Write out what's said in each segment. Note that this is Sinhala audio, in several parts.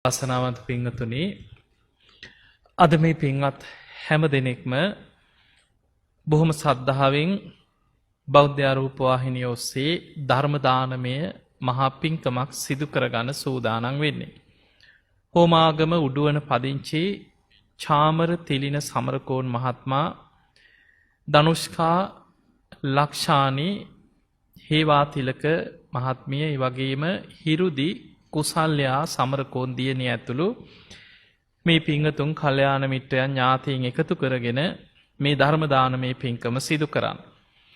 වාසනාවන්ත පින්වතුනි, අද මේ පින්වත් හැම දෙනෙක්ම බොහොම ශ්‍රද්ධාවෙන් බෞද්ධ ආරූප වාහිනිය ඔස්සේ ධර්ම දානමය මහා පින්කමක් සිදු කරගන්න සූදානම් වෙන්නේ. හෝමාගම උඩුවන පදිංචි චාමර තිලින සමරකෝන් මහත්මයා, ධනුෂ්කා ලක්ෂානි හේවාතිලක මහත්මිය, ඒ වගේම හිරුදි කුසල්යා සමරකෝන් දියණිය ඇතුළු මේ පින්වතුන් කල්යාණ මිත්‍රයන් ඥාතීන් එකතු කරගෙන මේ ධර්ම දානමේ පින්කම සිදු කරන්න.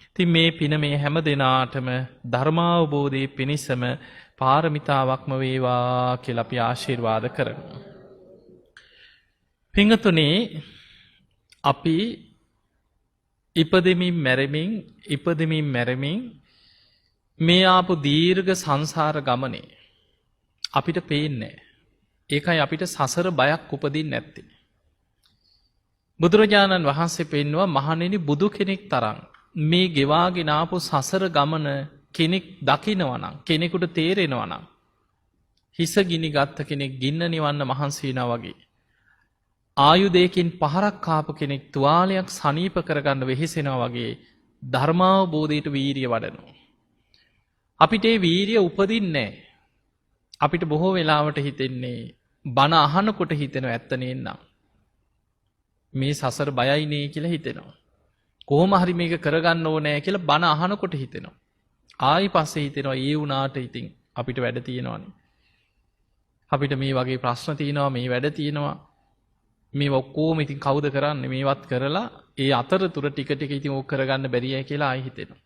ඉතින් මේ පින මේ හැම දිනාටම ධර්මාවබෝධයේ පිණිසම පාරමිතාවක්ම වේවා කියලා අපි ආශිර්වාද කරමු. පින්වතුනි, අපි ඉපදෙමින් මැරෙමින් මේ ආපු දීර්ඝ සංසාර ගමනේ අපිට පේන්නේ. ඒකයි අපිට සසර බයක් උපදින්නේ නැත්තේ. බුදුරජාණන් වහන්සේ පෙන්නවා, මහණෙනි, බුදු කෙනෙක් තරම් මේ ගෙවාගෙන ආපු සසර ගමන කෙනෙක් දකිනවා නම්, කෙනෙකුට තේරෙනවා නම්, හිස ගිනි ගත්ත කෙනෙක් ගින්න නිවන්න මහන්සි වෙනා වගේ, ආයුධයකින් පහරක් කාපු කෙනෙක් තුවාලයක් සනීප කරගන්න වෙහෙසෙනවා වගේ ධර්මාවබෝධයට වීරිය වඩනවා. අපිට ඒ වීරිය උපදින්නේ නැහැ. අපිට බොහෝ වෙලාවට හිතෙන්නේ, බණ අහනකොට හිතෙනවා ඇත්ත නේනම් මේ සසර බයයි නේ කියලා හිතෙනවා. කොහොම හරි මේක කරගන්න ඕනේ කියලා බණ අහනකොට හිතෙනවා. ආයි පස්සේ හිතෙනවා, ඒ වුණාට ඉතින් අපිට වැඩ තියෙනවානේ. අපිට මේ වගේ ප්‍රශ්න තියෙනවා, මේ වැඩ තියෙනවා. මේ ඔක්කොම ඉතින් කවුද කරන්නේ? මේවත් කරලා ඒ අතරතුර ටික ටික ඉතින් ඕක කරගන්න බැරියයි කියලා ආයි හිතෙනවා.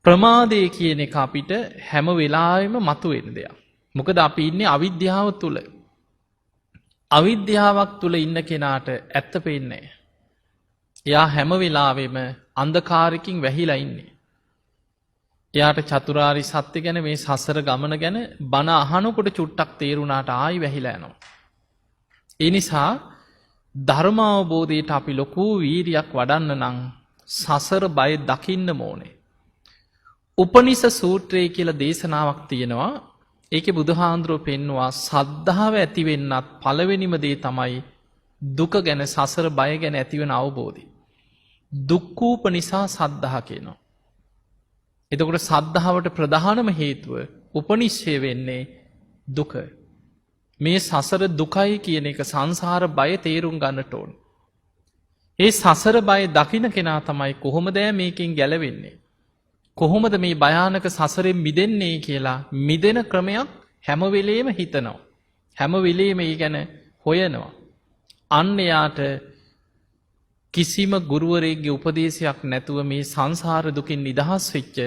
ප්‍රමාදය කියන එක අපිට හැම වෙලාවෙම මතුවෙන දෙයක්. මොකද අපි ඉන්නේ අවිද්‍යාව තුල. අවිද්‍යාවක් තුල ඉන්න කෙනාට ඇත්ත පේන්නේ නැහැ. එයා හැම වෙලාවෙම අන්ධකාරකින් වැහිලා ඉන්නේ. එයාට චතුරාරි සත්‍ය ගැන, මේ සසර ගමන ගැන බණ අහනකොට චුට්ටක් තේරුණාට ආයි වැහිලා යනවා. ඒ නිසා ධර්ම අවබෝධයට අපි ලොකු වීරියක් වඩන්න නම් සසර බය දකින්න ඕනේ. උපනිෂ සූත්‍රය කියලා දේශනාවක් තියෙනවා. ඒකේ බුදුහාඳුරෝ පෙන්නවා, සද්ධාව ඇති වෙන්නත් පළවෙනිම දේ තමයි දුක ගැන, සසර බය ගැන ඇතිවෙන අවබෝධය. දුක්ඛූපනිසා සද්ධා කියනවා. එතකොට සද්ධාවට ප්‍රධානම හේතුව උපනිෂය වෙන්නේ දුක. මේ සසර දුකයි කියන එක, සංසාර බය තේරුම් ගන්නට ඕන. ඒ සසර බය දකින්න කෙනා තමයි කොහොමද මේකෙන් ගැලවෙන්නේ, කොහොමද මේ භයානක සසරෙන් මිදෙන්නේ කියලා මිදෙන ක්‍රමයක් හැම වෙලේම හිතනවා. හැම වෙලේම ඒ ගැන හොයනවා. අන්න යාට කිසිම ගුරුවරයෙක්ගේ උපදේශයක් නැතුව මේ සංසාර දුකින් නිදහස් වෙච්ච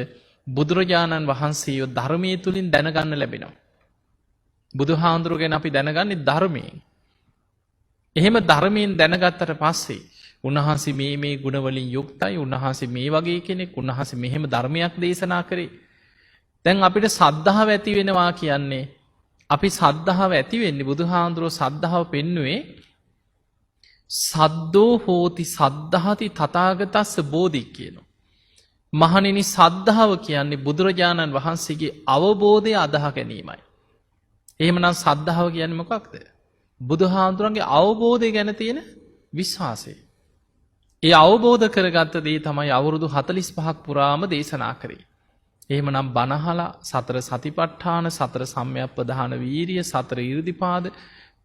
බුදුරජාණන් වහන්සේව ධර්මයේ තුලින් දැනගන්න ලැබෙනවා. බුදුහාඳුරු ගැන අපි දැනගන්නේ ධර්මයෙන්. එහෙම ධර්මයෙන් දැනගත්තට පස්සේ උන්වහන්සේ මේ ගුණ වලින් යුක්තයි, උන්වහන්සේ මේ වගේ කෙනෙක්, උන්වහන්සේ මෙහෙම ධර්මයක් දේශනා කරේ. දැන් අපිට සද්ධාව ඇති වෙනවා කියන්නේ, අපි සද්ධාව ඇති වෙන්නේ, බුදුහාඳුරෝ සද්ධාව පෙන්නුවේ සද්දෝ හෝති සද්ධාති තථාගතස්ස බෝධි කියනවා. මහණෙනි, සද්ධාව කියන්නේ බුදුරජාණන් වහන්සේගේ අවබෝධය අදාහ ගැනීමයි. එහෙමනම් සද්ධාව කියන්නේ මොකක්ද? බුදුහාඳුරන්ගේ අවබෝධය ගැන තියෙන විශ්වාසය. ඒ අවබෝධ කරගත්ත දේ තමයි අවුරුදු 45ක් පුරාම දේශනා කරේ. එහෙමනම් බණහලා සතර සතිපට්ඨාන, සතර සම්‍යක්ප්‍රධාන වීරිය, සතර ඍද්ධිපාද,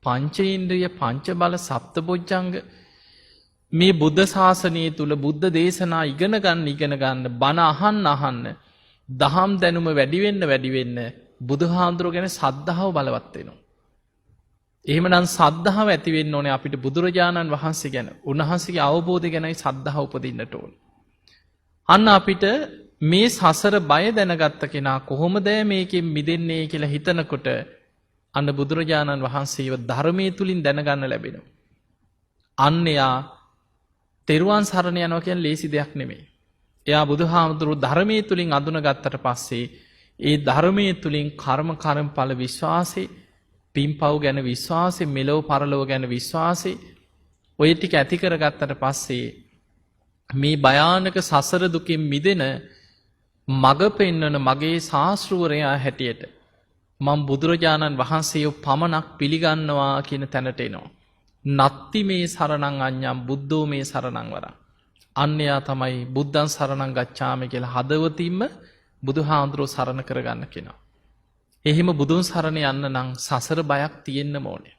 පංචේන්ද්‍රිය, පංච බල, සප්තබොජ්ජංග, මේ බුද්ධ ශාසනය තුල බුද්ධ දේශනා ඉගෙන ගන්න බණ අහන්න දහම් දැනුම වැඩි වෙන්න බුදුහාඳුර ගැන සද්ධාව බලවත් වෙනවා. එහෙමනම් සද්ධාව ඇති වෙන්න ඕනේ අපිට බුදුරජාණන් වහන්සේ ගැන, උන්වහන්සේගේ අවබෝධය ගැනයි සද්ධාව උපදින්නට ඕනේ. අන්න අපිට මේ සසර බය දැනගත්ත කෙනා කොහොමද මේකෙන් මිදෙන්නේ කියලා හිතනකොට අන්න බුදුරජාණන් වහන්සේව ධර්මයේ තුලින් දැනගන්න ලැබෙනවා. අන්න එයා තෙරුවන් සරණ යනවා කියන්නේ ලේසි දෙයක් නෙමෙයි. එයා බුදුහාමුදුරුවෝ ධර්මයේ තුලින් අඳුනගත්තට පස්සේ ඒ ධර්මයේ තුලින් කර්මඵල විශ්වාසේ, පින්පව් ගැන විශ්වාසේ, මෙලොව පරලොව ගැන විශ්වාසේ, ඔය ටික ඇති කරගත්තට පස්සේ මේ භයානක සසර දුකින් මිදෙන මඟ පෙන්වන මගේ ශාස්ත්‍රවරයා හැටියට මම බුදුරජාණන් වහන්සේ පමණක් පිළිගන්නවා කියන තැනට එනවා. නත්ති මේ සරණං අඤ්ඤං බුද්ධෝ මේ සරණං වරං. අන්‍යයා තමයි බුද්ධං සරණං ගච්ඡාමි කියලා හදවතින්ම බුදුහාඳුරෝ සරණ කරගන්න කෙනා. එහෙම බුදුන් සරණ යන්න නම් සසර බයක් තියෙන්න ඕනේ.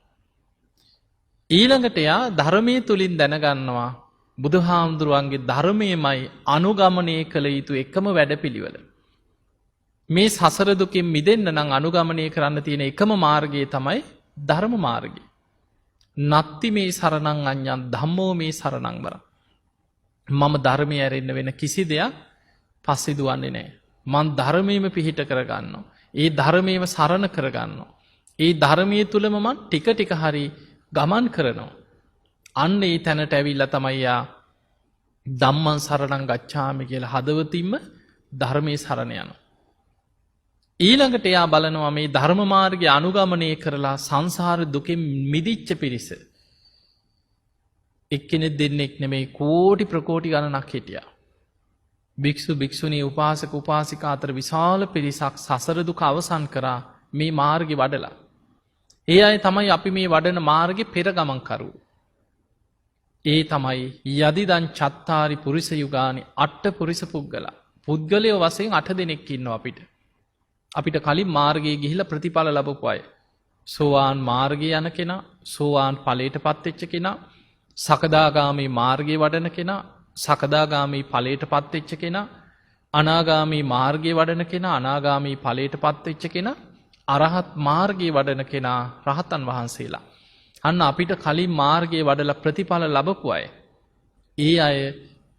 ඊළඟට යා ධර්මයේ තුලින් දැනගන්නවා බුදුහාමුදුරුවන්ගේ ධර්මයමයි අනුගමනය කළ යුතු එකම වැඩපිළිවෙල. මේ සසර දුකින් මිදෙන්න නම් අනුගමනය කරන්න තියෙන එකම මාර්ගය තමයි ධර්ම මාර්ගය. නත්ති මේ සරණං අඤ්ඤං ධම්මෝ මේ සරණං වරං. මම ධර්මයේ ඇරෙන්න වෙන කිසි දෙයක් පස්සේ දුවන්නේ නැහැ. මං ධර්මයේම පිහිට කරගන්නවා. ඒ ධර්මයේම සරණ කරගන්නවා. ඒ ධර්මයේ තුලම මං ටික ටික හරි ගමන් කරනවා. අන්න ඒ තැනට ඇවිල්ලා තමයි යා ධම්මං සරණං ගච්ඡාමි කියලා හදවතින්ම ධර්මයේ සරණ යනවා. ඊළඟට එයා බලනවා මේ ධර්ම මාර්ගය අනුගමනය කරලා සංසාර දුකෙන් මිදිච්ච පිරිස. එක්කෙනෙක් දෙන්නෙක් නෙමෙයි කෝටි ප්‍රකෝටි ගණනක් හිටියා. භික්ෂු භික්ෂුණී උපාසක උපාසිකා අතර විශාල පිරිසක් සසර දුක අවසන් කරා මේ මාර්ගේ වඩලා. ඒ අය තමයි අපි මේ වඩන මාර්ගේ පෙර ගමන් කරුවෝ. ඒ තමයි යදිදං චත්තාරි පුරිස යුගානි අට්ඨ පුරිස පුද්ගලා. පුද්ගලයෝ වශයෙන් 8 දෙනෙක් ඉන්නවා අපිට. අපිට කලින් මාර්ගයේ ගිහිලා ප්‍රතිඵල ලැබපු අය. සෝවාන් මාර්ගයේ යන කෙනා, සෝවාන් ඵලයටපත් වෙච්ච කෙනා, සකදාගාමී මාර්ගයේ වඩන කෙනා, සකදාගාමී ඵලයටපත් වෙච්ච කෙනා, අනාගාමී මාර්ගයේ වඩන කෙනා, අනාගාමී ඵලයටපත් වෙච්ච කෙනා, අරහත් මාර්ගයේ වඩන කෙනා, රහතන් වහන්සේලා. අන්න අපිට කලින් මාර්ගයේ වඩලා ප්‍රතිඵල ලැබපු අය. ඒ අය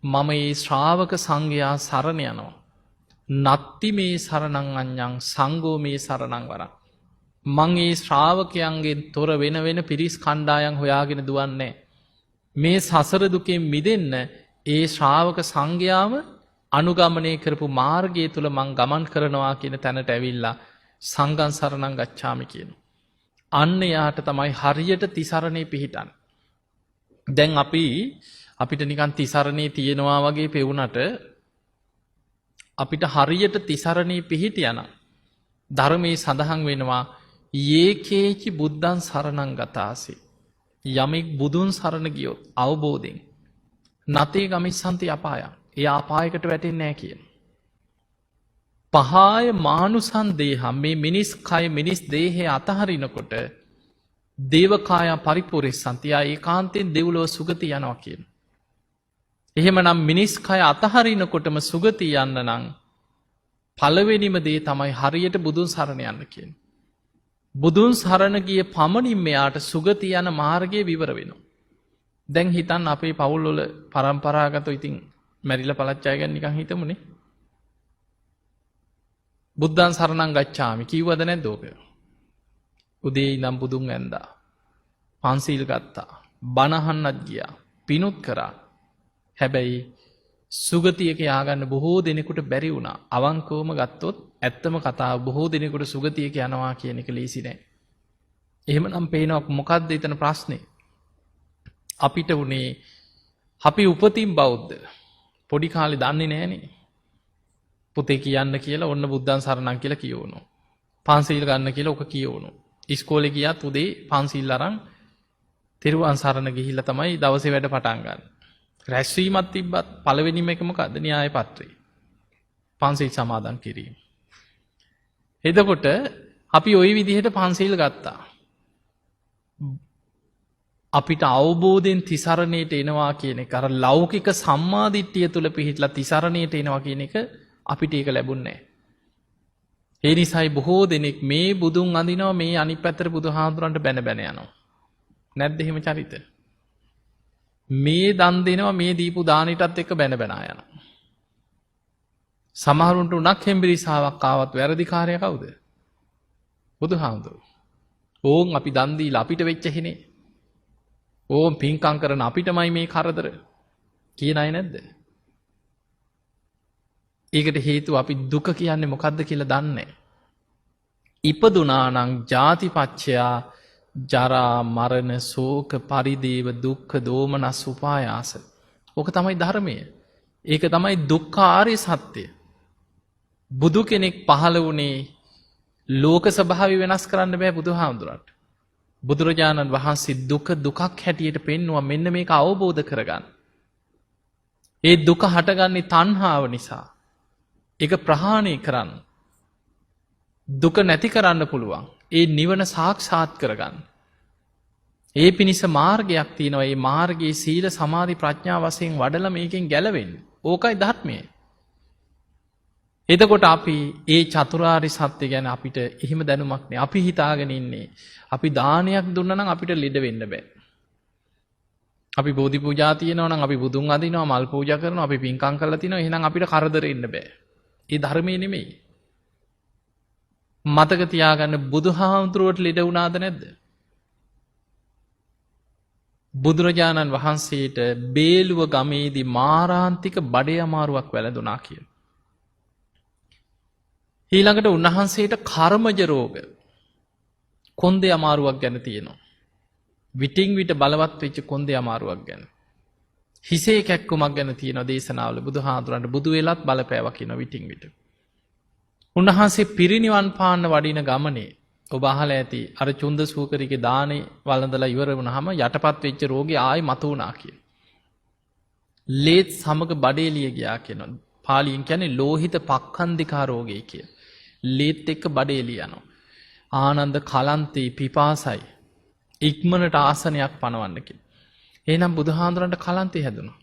මම මේ ශ්‍රාවක සංඝයා සරණ යනවා. නත්ති මේ සරණං අඤ්ඤං සංඝෝ මේ සරණං වරං. මං මේ ශ්‍රාවකයන්ගෙන් තොර වෙන පිරිස් කණ්ඩායම් හොයාගෙන දුවන්නේ. මේ සසර දුකෙන් මිදෙන්න ඒ ශ්‍රාවක සංඝයාම අනුගමනය කරපු මාර්ගය තුල මං ගමන් කරනවා කියන තැනට ඇවිල්ලා සංඝං සරණං ගච්ඡාමි කියනවා. අන්න යාට තමයි හරියට තිසරණේ පිහිටන්නේ. දැන් අපිට නිකන් තිසරණේ තියෙනවා වගේ පෙවුනට අපිට හරියට තිසරණේ පිහිටියනම් ධර්මයේ සඳහන් වෙනවා යේකේචි බුද්ධං සරණං ගතාසි. යමෙක් බුදුන් සරණ ගියොත් අවබෝධයෙන් නතේ ගමිස්සන්ති අපායං. ඒ අපායකට වැටෙන්නේ නැහැ කියන. පහාය මානුසං දේහම් මේ මිනිස් කය මිනිස් දේහය අතහරිනකොට දේවකාය පරිපූර්ණසන්ති. ආ ඒකාන්තයෙන් දෙව්ලොව සුගති යනවා කියන. එහෙමනම් මිනිස් කය අතහරිනකොටම සුගති යන්න නම් පළවෙනිම දේ තමයි හරියට බුදුන් සරණ යන්න කියන. බුදුන් සරණ ගිය පමණින් මෙයාට සුගති යන මාර්ගය විවර වෙනවා. දැන් හිතන්න අපේ පවුල් වල පරම්පරාගතව ඉතින් මැරිලා පළච්චය ගැන නිකන් හිතමුනේ. බුද්ධං සරණං ගච්ඡාමි කිව්වද නැද්ද ඕක? උදේ ඉඳන් බුදුන් ඇඳා. පන්සීල් ගත්තා. බණ අහන්නත් ගියා. පිනුත් කරා. හැබැයි සුගතියක ය아가න්න බොහෝ දෙනෙකුට බැරි වුණා. අවංකවම ගත්තොත් ඇත්තම කතාව බොහෝ දෙනෙකුට සුගතියක යනවා කියන එක ලීසි නෑ. එහෙමනම් පේනවා මොකද්ද ඊතන ප්‍රශ්නේ? අපිට උනේ අපි උපතින් බෞද්ධ. පොඩි කාලේ දන්නේ නෑනේ. පුතේ කියන්න කියලා ඔන්න බුද්ධං සරණං කියලා කියවනවා. පන්සීල් ගන්න කියලා ඔක කියවනවා. ඉස්කෝලේ ගියාත් උදේ පන්සීල් අරන් තිරුවන් සරණ ගිහිල්ලා තමයි දවසේ වැඩ පටන් ගන්න. රැස්වීමක් තිබ්බත් පළවෙනිම එක මොකද්ද? න්‍යාය පත්‍රය. පන්සීල් සමාදන් කිරීම. එතකොට අපි ওই විදිහට පන්සීල් ගත්තා. අපිට අවබෝධයෙන් තිසරණයට එනවා කියන එක අර ලෞකික සම්මාදිට්ඨිය තුල පිහිටලා තිසරණයට එනවා කියන එක අපිට ඒක ලැබුණේ නැහැ. ඒ නිසායි බොහෝ දෙනෙක් මේ බුදුන් අඳිනවා මේ අනිත් පැත්තට බුදුහාමුදුරන්ට බැන බැන යනවා. නැද්ද එහෙම චරිත? මේ දන් දෙනවා මේ දීපු දානෙටත් එක්ක බැන බැන යනවා. සමහරුන්ට උනක් හෙම්බිරිසාවක් ආවත් වැරදිකාරයා කවුද? බුදුහාමුදුරුවෝ. ඕන් අපි දන් දීලා අපිට වෙච්ච හිනේ. ඕන් පින්කම් කරන අපිටමයි මේ කරදර කියන අය නැද්ද? ඒකට හේතුව අපි දුක කියන්නේ මොකද්ද කියලා දන්නේ. ඉපදුනා නම් ජාතිපච්චයා ජරා මරණ ශෝක පරිදේව දුක්ඛ දෝමනස් උපායාස. ඕක තමයි ධර්මය. ඒක තමයි දුක්ඛ ආර්ය සත්‍ය. බුදු කෙනෙක් පහළ වුණේ ලෝක ස්වභාවය වෙනස් කරන්න බෑ බුදුහාමුදුරන්ට. බුදුරජාණන් වහන්සේ දුක දුකක් හැටියට පෙන්වුවා මෙන්න මේක අවබෝධ කරගන්න. ඒ දුක හටගන්නේ තණ්හාව නිසා. ඒක ප්‍රහාණය කරන්න. දුක නැති කරන්න පුළුවන්. ඒ නිවන සාක්ෂාත් කරගන්න. ඒ පිණිස මාර්ගයක් තියෙනවා. ඒ මාර්ගයේ සීල සමාධි ප්‍රඥා වශයෙන් වඩලා මේකෙන් ගැලවෙන්න. ඕකයි ධර්මය. එතකොට අපි ඒ චතුරාර්ය සත්‍ය ගැන අපිට එහෙම දැනුමක් නෑ. අපි හිතාගෙන ඉන්නේ අපි දානයක් දුන්නා නම් අපිට ලෙඩ වෙන්න බෑ. අපි බෝධි පූජා තියනවා නම් අපි බුදුන් අදිනවා මල් පූජා කරනවා අපි පින්කම් කරලා තිනවා එහෙනම් අපිට කරදර එන්න බෑ. ඒ ධර්මයේ නෙමෙයි. මතක තියාගන්න බුදුහාමුදුරුවෝට ලෙඩ වුණාද නැද්ද? බුදුරජාණන් වහන්සේට බේලුව ගමේදී මාරාන්තික බඩේ අමාරුවක් වැළඳුණා කියලා. ඊළඟට උන්වහන්සේට කර්මජ රෝග කොන්දේ අමාරුවක් ගැන තියෙනවා. විටින් විට බලවත් වෙච්ච කොන්දේ අමාරුවක් ගැන. හිසේ කැක්කුමක් ගැන තියෙනවා දේශනාවල බුදුහාමුදුරන්ට බුදු වෙලත් බලපෑවා කියන විටින් විට. උන්වහන්සේ පිරිනිවන් පාන්න වඩින ගමනේ ඔබ අහලා ඇති අර චුන්ද සූකරිගේ දානේ වළඳලා ඉවර වුණාම යටපත් වෙච්ච රෝගේ ආයි මතුවුණා කියලා. ලේත් සමග බඩේලිය ගියා කියනවා. පාලියෙන් කියන්නේ ලෝහිත පක්ඛන්දිකා රෝගය කිය. ලේත් එක්ක බඩේලිය යනවා. ආනන්ද කලන්තේ පිපාසයි. ඉක්මනට ආසනයක් පනවන්න කියලා. එහෙනම් බුදුහාඳුරන්ට කලන්තේ හැදුණා.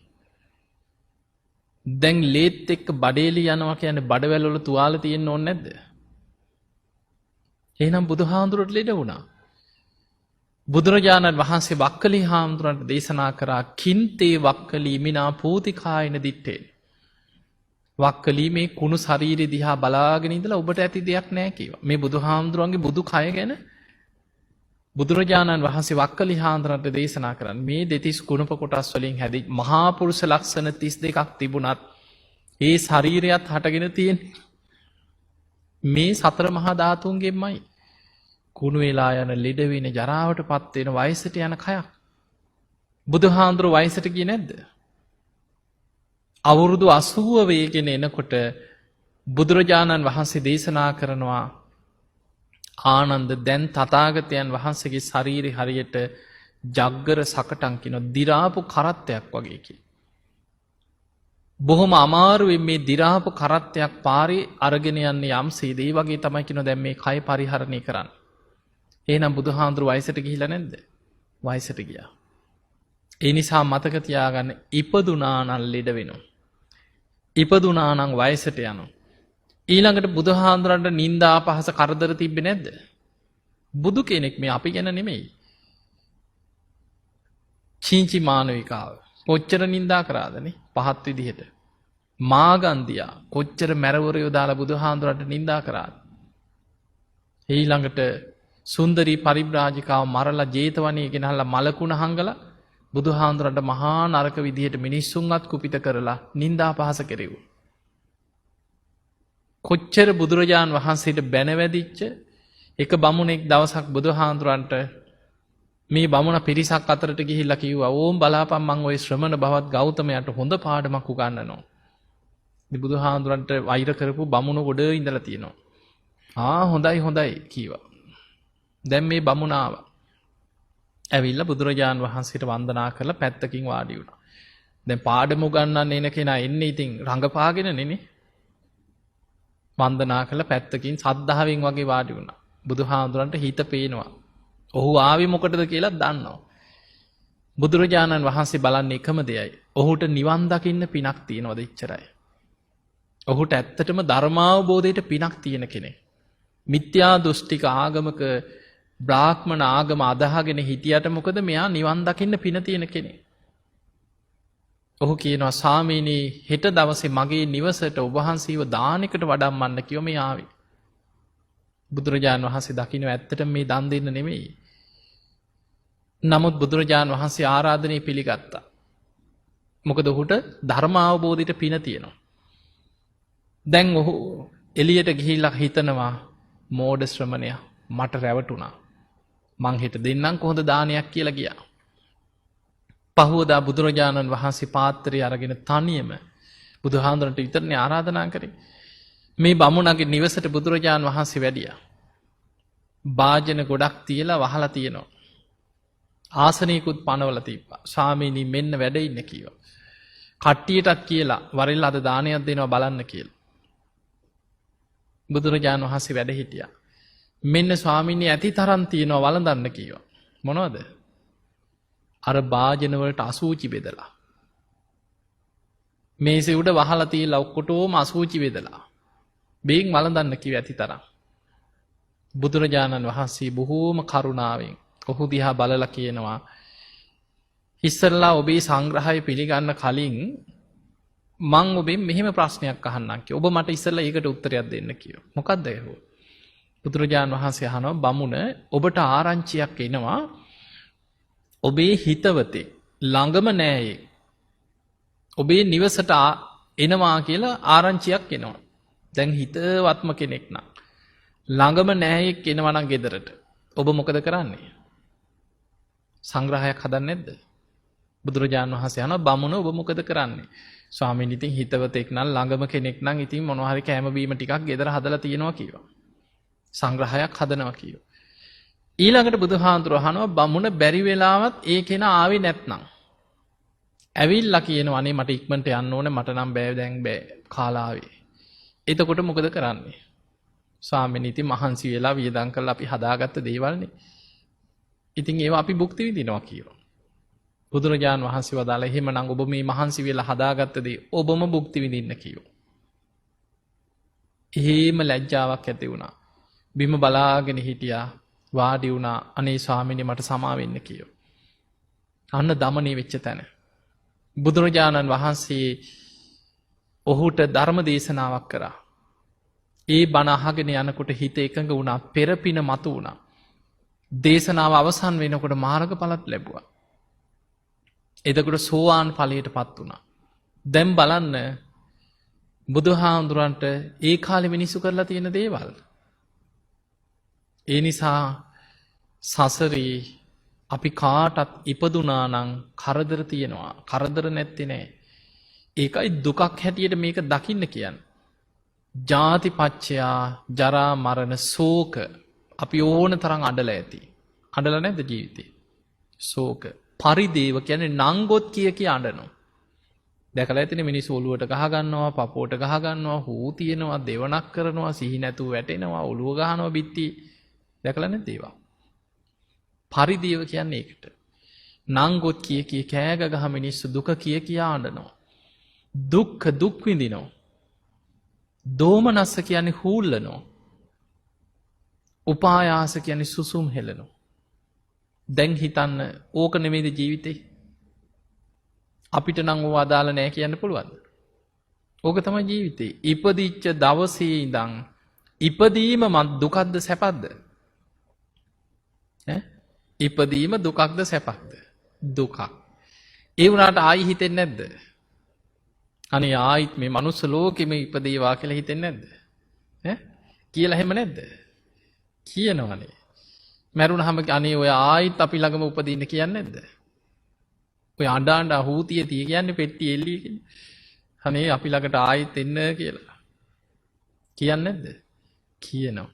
දැන් ලේත් එක්ක බඩේලිය යනවා කියන්නේ බඩවැල් වල තුවාල තියෙන්න ඕනේ නැද්ද? එහෙනම් බුදුහාඳුරට ලෙඩ වුණා. බුදුරජාණන් වහන්සේ වක්කලි හාමුදුරන්ට දේශනා කරා කින්තේ වක්කලි මිනා පූතිකායන දිත්තේ. වක්කලි මේ කුණු ශරීරය දිහා බලාගෙන ඉඳලා ඔබට ඇති දෙයක් නැහැ කිව්වා. මේ බුදුහාමුදුරන්ගේ බුදු කය ගැන බුදුරජාණන් වහන්සේ වක්කලි හාමුදුරන්ට දේශනා කරන්නේ මේ දෙතිස් කුණප කොටස් වලින් හැදි මහා පුරුෂ ලක්ෂණ 32ක් තිබුණත් ඒ ශරීරයත් හටගෙන තියෙන්නේ මේ සතර මහා ධාතුන්ගෙන්මයි. කුණු වෙලා යන ලෙඩ වෙන ජරාවටපත් වෙන වයසට යන කයක්. බුදුහාඳුර වයසට ගියේ නැද්ද? අවුරුදු 80 වේගෙන එනකොට බුදුරජාණන් වහන්සේ දේශනා කරනවා ආනන්ද දැන් තථාගතයන් වහන්සේගේ ශරීරය හරියට ජග්ගර සකටන් කියන දිරාපු කරත්තයක් වගේ කියලා. බොහොම අමාරුවෙන් මේ දිරාපු කරත්තයක් පාරේ අරගෙන යන්නේ යම්සේද ඒ වගේ තමයි කියනවා දැන් මේ කය පරිහරණය කරන්න. එහෙනම් බුදුහාඳුරු වයසට ගිහිලා නැද්ද? වයසට ගියා. ඒ නිසා මතක තියාගන්න ඉපදුනා නම් ලෙඩ වෙනවා. ඉපදුනා නම් වයසට යනවා. ඊළඟට බුදුහාඳුරන්ට නිന്ദා අපහාස කරදර තිබ්බේ නැද්ද? බුදු කෙනෙක් මේ අපි ගැන නෙමෙයි. චීංචි මානවිකාව කොච්චර නිന്ദා කරාදනේ පහත් විදිහට. මාගන්දියා කොච්චර මැරවරයෝ දාලා බුදුහාඳුරන්ට නිന്ദා කරාද? ඊළඟට සුන්දරී පරිබ්‍රාජිකාව මරලා ජේතවනයේ ගෙනහලා මලකුණ හංගලා බුදුහාඳුරන්ට මහා නරක විදිහට මිනිස්සුන්වත් කුපිත කරලා නිന്ദා අපහාස කෙරෙව්වා. කොච්චර බුදුරජාන් වහන්සේට බැනවැදිච්ච එක බමුණෙක් දවසක් බුදුහාඳුරන්ට මේ බමුණ පිරිසක් අතරට ගිහිල්ලා කිව්වා ඕම් බලාපන් මං ওই ශ්‍රමණ බවත් ගෞතමයාට හොඳ පාඩමක් උගන්වනවා. මේ බුදුහාඳුරන්ට වෛර කරපු බමුණ ගොඩ ඉඳලා තියෙනවා. හොඳයි හොඳයි කීවා. දැන් මේ බමුණ ආවා. ඇවිල්ලා බුදුරජාන් වහන්සේට වන්දනා කරලා පැත්තකින් වාඩි වුණා. දැන් පාඩම උගන්වන්න එන කෙනා එන්නේ ඉතින් රංගපාගෙන නෙනේ. වන්දනා කරලා පැත්තකින් සද්ධාවෙන් වගේ වාඩි වුණා. බුදුහාඳුරන්ට හිත පේනවා. ඔහු ආවේ මොකටද කියලා දන්නවා. බුදුරජාණන් වහන්සේ බලන්නේ එකම දෙයයි. ඔහුට නිවන් දකින්න පිනක් තියෙනවද එච්චරයි. ඔහුට ඇත්තටම ධර්මාවබෝධයට පිනක් තියෙන කෙනෙක්. මිත්‍යා දෘෂ්ටික ආගමක බ්‍රාහ්මණ ආගම අදහගෙන හිටියට මොකද මෙයා නිවන් දකින්න පින තියෙන කෙනෙක්. ඔහු කියනවා ස්වාමීනි හෙට දවසේ මගේ නිවසට ඔබ වහන්සේව දානයකට වඩම්මන්න කිව්ව මේ ආවේ. බුදුරජාණන් වහන්සේ දකින්න ඇත්තටම මේ දන් දෙන්න නෙමෙයි. නමුත් බුදුරජාණන් වහන්සේ ආරාධනය පිළිගත්තා. මොකද ඔහුට ධර්ම අවබෝධයට පින තියෙනවා. දැන් ඔහු එළියට ගිහිල්ලා හිතනවා මෝඩ ශ්‍රමණයා මට රැවටුණා. මං හෙට දෙන්නම් කොහොඳ දානයක් කියලා ගියා. පහුවදා බුදුරජාණන් වහන්සේ පාත්‍රය අරගෙන තනියම බුදුහාඳුරන්ට විතරනේ ආරාධනා කරේ. මේ බමුණගේ නිවසට බුදුරජාණන් වහන්සේ වැඩියා. භාජන ගොඩක් තියලා වහලා තියෙනවා. ආසනයකුත් පනවලා තිබ්බා. ස්වාමීනි මෙන්න වැඩ ඉන්න කිව්වා. කට්ටියටත් කියලා වරිල් අද දානයක් දෙනවා බලන්න කියලා. බුදුරජාණන් වහන්සේ වැඩ හිටියා. මෙන්න ස්වාමීනි ඇති තරම් තියෙනවා වළඳන්න කිව්වා. මොනවද? අර භාජන වලට අසූචි බෙදලා. මේසේ උඩ වහලා තියලා ඔක්කොටම අසූචි බෙදලා. බේන් වළඳන්න කිව්ව ඇති තරම්. බුදුරජාණන් වහන්සේ බොහෝම කරුණාවෙන් ඔහු දිහා බලලා කියනවා ඉස්සරලා ඔබේ සංග්‍රහය පිළිගන්න කලින් මං ඔබෙන් මෙහෙම ප්‍රශ්නයක් අහන්නම් කිව්වා. ඔබ මට ඉස්සරලා ඒකට උත්තරයක් දෙන්න කිව්වා. මොකක්ද ඒක? බුදුරජාණන් වහන්සේ අහනවා බමුණ ඔබට ආරංචියක් එනවා ඔබේ හිතවතේ ළඟම නෑයේ ඔබේ නිවසට එනවා කියලා ආරංචියක් එනවා. දැන් හිතවත්ම කෙනෙක් නම් ළඟම නෑයෙක් එනවා නම් ගෙදරට ඔබ මොකද කරන්නේ? සංග්‍රහයක් හදන්නේ නැද්ද? බුදුරජාණන් වහන්සේ අහනවා බමුණ ඔබ මොකද කරන්නේ? ස්වාමීන් ඉතින් හිතවතෙක් නම් ළඟම කෙනෙක් නම් ඉතින් මොනවා හරි කැම බීම ටිකක් ගෙදර හදලා තියෙනවා කිව්වා. සංග්‍රහයක් හදනවා කිව්වා. ඊළඟට බුදුහාඳුර අහනවා බමුණ බැරි වෙලාවත් ඒ කෙනා ආවේ නැත්නම් ඇවිල්ලා කියනවා අනේ මට ඉක්මනට යන්න ඕනේ මට නම් බෑ දැන් බෑ කාලා ආවේ. එතකොට මොකද කරන්නේ? ස්වාමීන් ඉතින් මහන්සි වෙලා වියදම් කරලා අපි හදාගත්ත දේවල්නේ. ඉතින් ඒවා අපි භුක්ති විඳිනවා කියනවා. බුදුරජාණන් වහන්සේ වදාළා එහෙමනම් ඔබ මේ මහන්සි වෙලා හදාගත්ත දේ ඔබම භුක්ති විඳින්න කියනවා. එහෙම ලැජ්ජාවක් ඇති වුණා. බිම බලාගෙන හිටියා වාඩි වුණා අනේ ස්වාමීනි මට සමා වෙන්න කියෝ. අන්න දමනේ වෙච්ච තැන. බුදුරජාණන් වහන්සේ ඔහුට ධර්ම දේශනාවක් කරා. ඒ බණ අහගෙන යනකොට හිත එකඟ වුණා පෙරපින මතු වුණා. දේශනාව අවසන් වෙනකොට මාර්ගඵලත් ලැබුවා. එතකොට සෝවාන් ඵලයටපත් වුණා. දැන් බලන්න බුදුහාඳුරන්ට ඒ කාලේ මිනිසු කරලා තියෙන දේවල්. ඒ නිසා සසරේ අපි කාටත් ඉපදුනා නම් කරදර තියෙනවා. කරදර නැත්තේ නෑ. ඒකයි දුකක් හැටියට මේක දකින්න කියන්නේ. ජාතිපච්චයා ජරා මරණ ශෝක අපි ඕන තරම් අඬලා ඇති. අඬලා නැද්ද ජීවිතේ? ශෝක පරිදේව කියන්නේ නංගොත් කිය අඬනවා. දැකලා ඇතිනේ මිනිස්සු ඔලුවට ගහ ගන්නවා, පපුවට ගහ ගන්නවා, හූ තියනවා, දෙවනක් කරනවා, සිහි නැතුව වැටෙනවා, ඔලුව ගහනවා බිත්ති. දැකලා නැද්ද ඒවා? පරිදේව කියන්නේ ඒකට. නංගොත් කිය කෑග ගහ මිනිස්සු දුක කිය අඬනවා. දුක්ඛ දුක් විඳිනවා. දෝමනස්ස කියන්නේ හූල්ලනවා. උපායාස කියන්නේ සුසුම් හෙලනවා. දැන් හිතන්න ඕක නෙමෙයිද ජීවිතේ? අපිට නම් ඕව අදාළ නෑ කියන්න පුළුවන්ද? ඕක තමයි ජීවිතේ. ඉපදිච්ච දවසේ ඉඳන් ඉපදීම දුකක්ද සැපක්ද? ඈ? ඉපදීම දුකක්ද සැපක්ද? දුකක්. ඒ වුණාට ආයි හිතෙන්නේ නැද්ද? අනේ ආයිත් මේ මනුස්ස ලෝකෙම ඉපදේවා කියලා හිතෙන්නේ නැද්ද? ඈ? කියලා එහෙම නැද්ද? කියනවනේ. මැරුණාම අනේ ඔය ආයිත් අපි ළඟම උපදින්න කියන්නේ නැද්ද? ඔය අඬ හූතිය තිය කියන්නේ පෙට්ටි එල්ලී කියන්නේ. අනේ අපි ළඟට ආයිත් එන්න කියලා. කියන්නේ නැද්ද? කියනවා.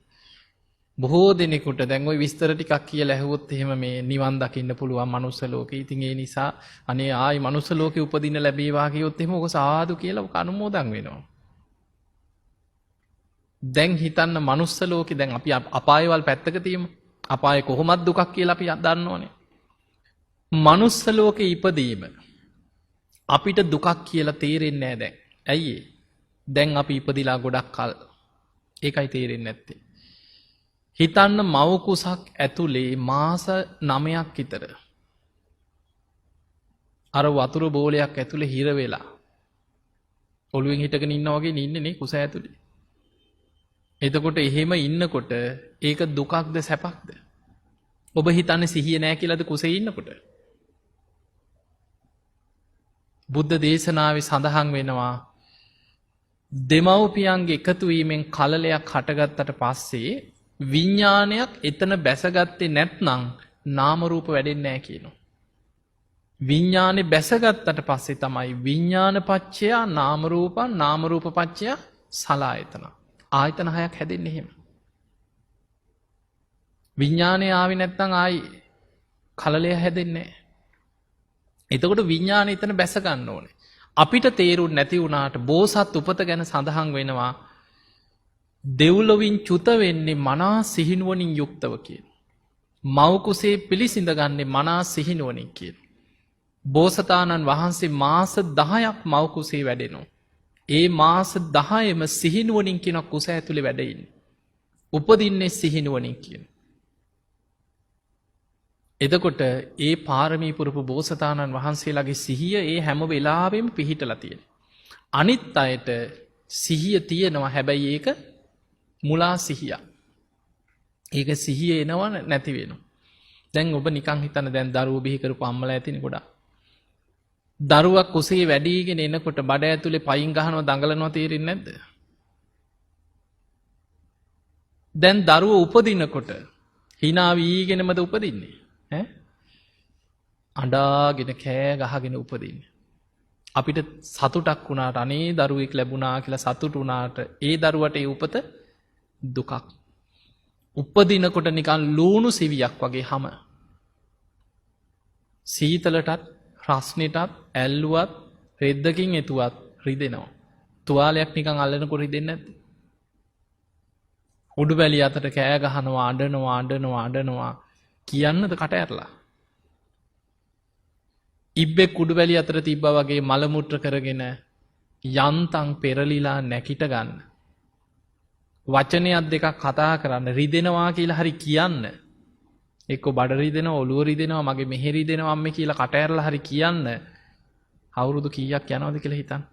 බොහෝ දෙනෙකුට දැන් ওই විස්තර ටිකක් කියලා ඇහුවොත් එහෙම මේ නිවන් දකින්න පුළුවන් මනුස්ස ලෝකේ. ඉතින් ඒ නිසා අනේ ආයි මනුස්ස ලෝකේ උපදින්න ලැබේවා කියොත් එහෙම ඔක සාදු කියලා ඔක අනුමෝදන් වෙනවා. දැන් හිතන්න මනුස්ස ලෝකේ දැන් අපි අපායවල් පැත්තක තියමු. අපායේ කොහොමද දුකක් කියලා අපි දන්නවනේ. මනුස්ස ලෝකේ ඉපදීම අපිට දුකක් කියලා තේරෙන්නේ නැහැ දැන්. ඇයි ඒ? දැන් අපි ඉපදිලා ගොඩක් කල්. ඒකයි තේරෙන්නේ නැත්තේ. හිතන්න මව කුසක් ඇතුලේ මාස 9ක් විතර අර වතුර බෝලයක් ඇතුලේ හිර වෙලා ඔළුවෙන් හිටගෙන ඉන්නා වගේ ඉන්නේ නේ කුස ඇතුලේ. එතකොට එහෙම ඉන්නකොට ඒක දුකක්ද සැපක්ද? ඔබ හිතන්නේ සිහිය නැහැ කියලාද කුසේ ඉන්නකොට? බුද්ධ දේශනාවේ සඳහන් වෙනවා දෙමව්පියන්ගේ එකතු වීමෙන් කලලයක් හටගත්තට පස්සේ විඥානයක් එතන බැසගත්තේ නැත්නම් නාම රූප වෙඩෙන්නේ නැහැ කියනවා. විඥානේ බැසගත්තට පස්සේ තමයි විඥානපච්චය නාම රූපං නාම රූපපච්චය සලආයතන. ආයතන හයක් හැදෙන්නේ එහෙම. විඥානය ආවේ නැත්නම් ආයි කලලය හැදෙන්නේ නැහැ. එතකොට විඥානය එතන බැස ගන්න ඕනේ. අපිට තේරුම් නැති වුණාට බෝසත් උපත ගැන සඳහන් වෙනවා දෙව්ලොවින් චුත වෙන්නේ මනා සිහිනුවණින් යුක්තව කියන. මව් කුසේ පිළිසිඳ ගන්නේ මනා සිහිනුවණින් කියන. බෝසතාණන් වහන්සේ මාස 10ක් මව් කුසේ වැඩෙනවා. ඒ මාස 10ෙම සිහිනුවණින් කියන කුස ඇතුලේ වැඩ ඉන්නේ. උපදින්නේ සිහිනුවණින් කියන. එතකොට ඒ පාරමී පුරපු බෝසතාණන් වහන්සේලාගේ සිහිය ඒ හැම වෙලාවෙම පිහිටලා තියෙනවා. අනිත් අයට සිහිය තියෙනවා හැබැයි ඒක මුලා සිහියක්. ඒක සිහිය එනවා නැති වෙනවා. දැන් ඔබ නිකන් හිතන්න දැන් දරුවෝ බිහි කරපු අම්මලා ඇතිනේ ගොඩක්. දරුවා කුසේ වැඩිගෙන එනකොට බඩ ඇතුලේ පයින් ගහනවා දඟලනවා තේරෙන්නේ නැද්ද? දැන් දරුවෝ උපදිනකොට hina වීගෙනමද උපදින්නේ? ඈ? අඬාගෙන කෑ ගහගෙන උපදින්නේ. අපිට සතුටක් වුණාට අනේ දරුවෙක් ලැබුණා කියලා සතුටු වුණාට ඒ දරුවට ඒ උපත දුකක්. උපදිනකොට නිකන් ලූණු සිවියක් වගේ හැම. සීතලටත් රස්නෙටත් ඇල්ලුවත් රෙද්දකින් එතුවත් රිදෙනවා. තුවාලයක් නිකන් අල්ලනකොට රිදෙන්නේ නැද්ද? උඩු බැලිය අතට කෑ ගහනවා අඬනවා කියන්නද කට ඇරලා? ඉබ්බෙක් උඩු බැලිය අතට තිබ්බා වගේ මල මුත්‍ර කරගෙන යන්තම් පෙරලිලා නැකිට ගන්න. වචනයක් දෙකක් කතා කරන්න රිදෙනවා කියලා හරි කියන්න. එක්ක බඩ රිදෙනවා ඔළුව රිදෙනවා මගේ මෙහෙ රිදෙනවා අම්මේ කියලා කට ඇරලා හරි කියන්න. අවුරුදු කීයක් යනවද කියලා හිතන්න.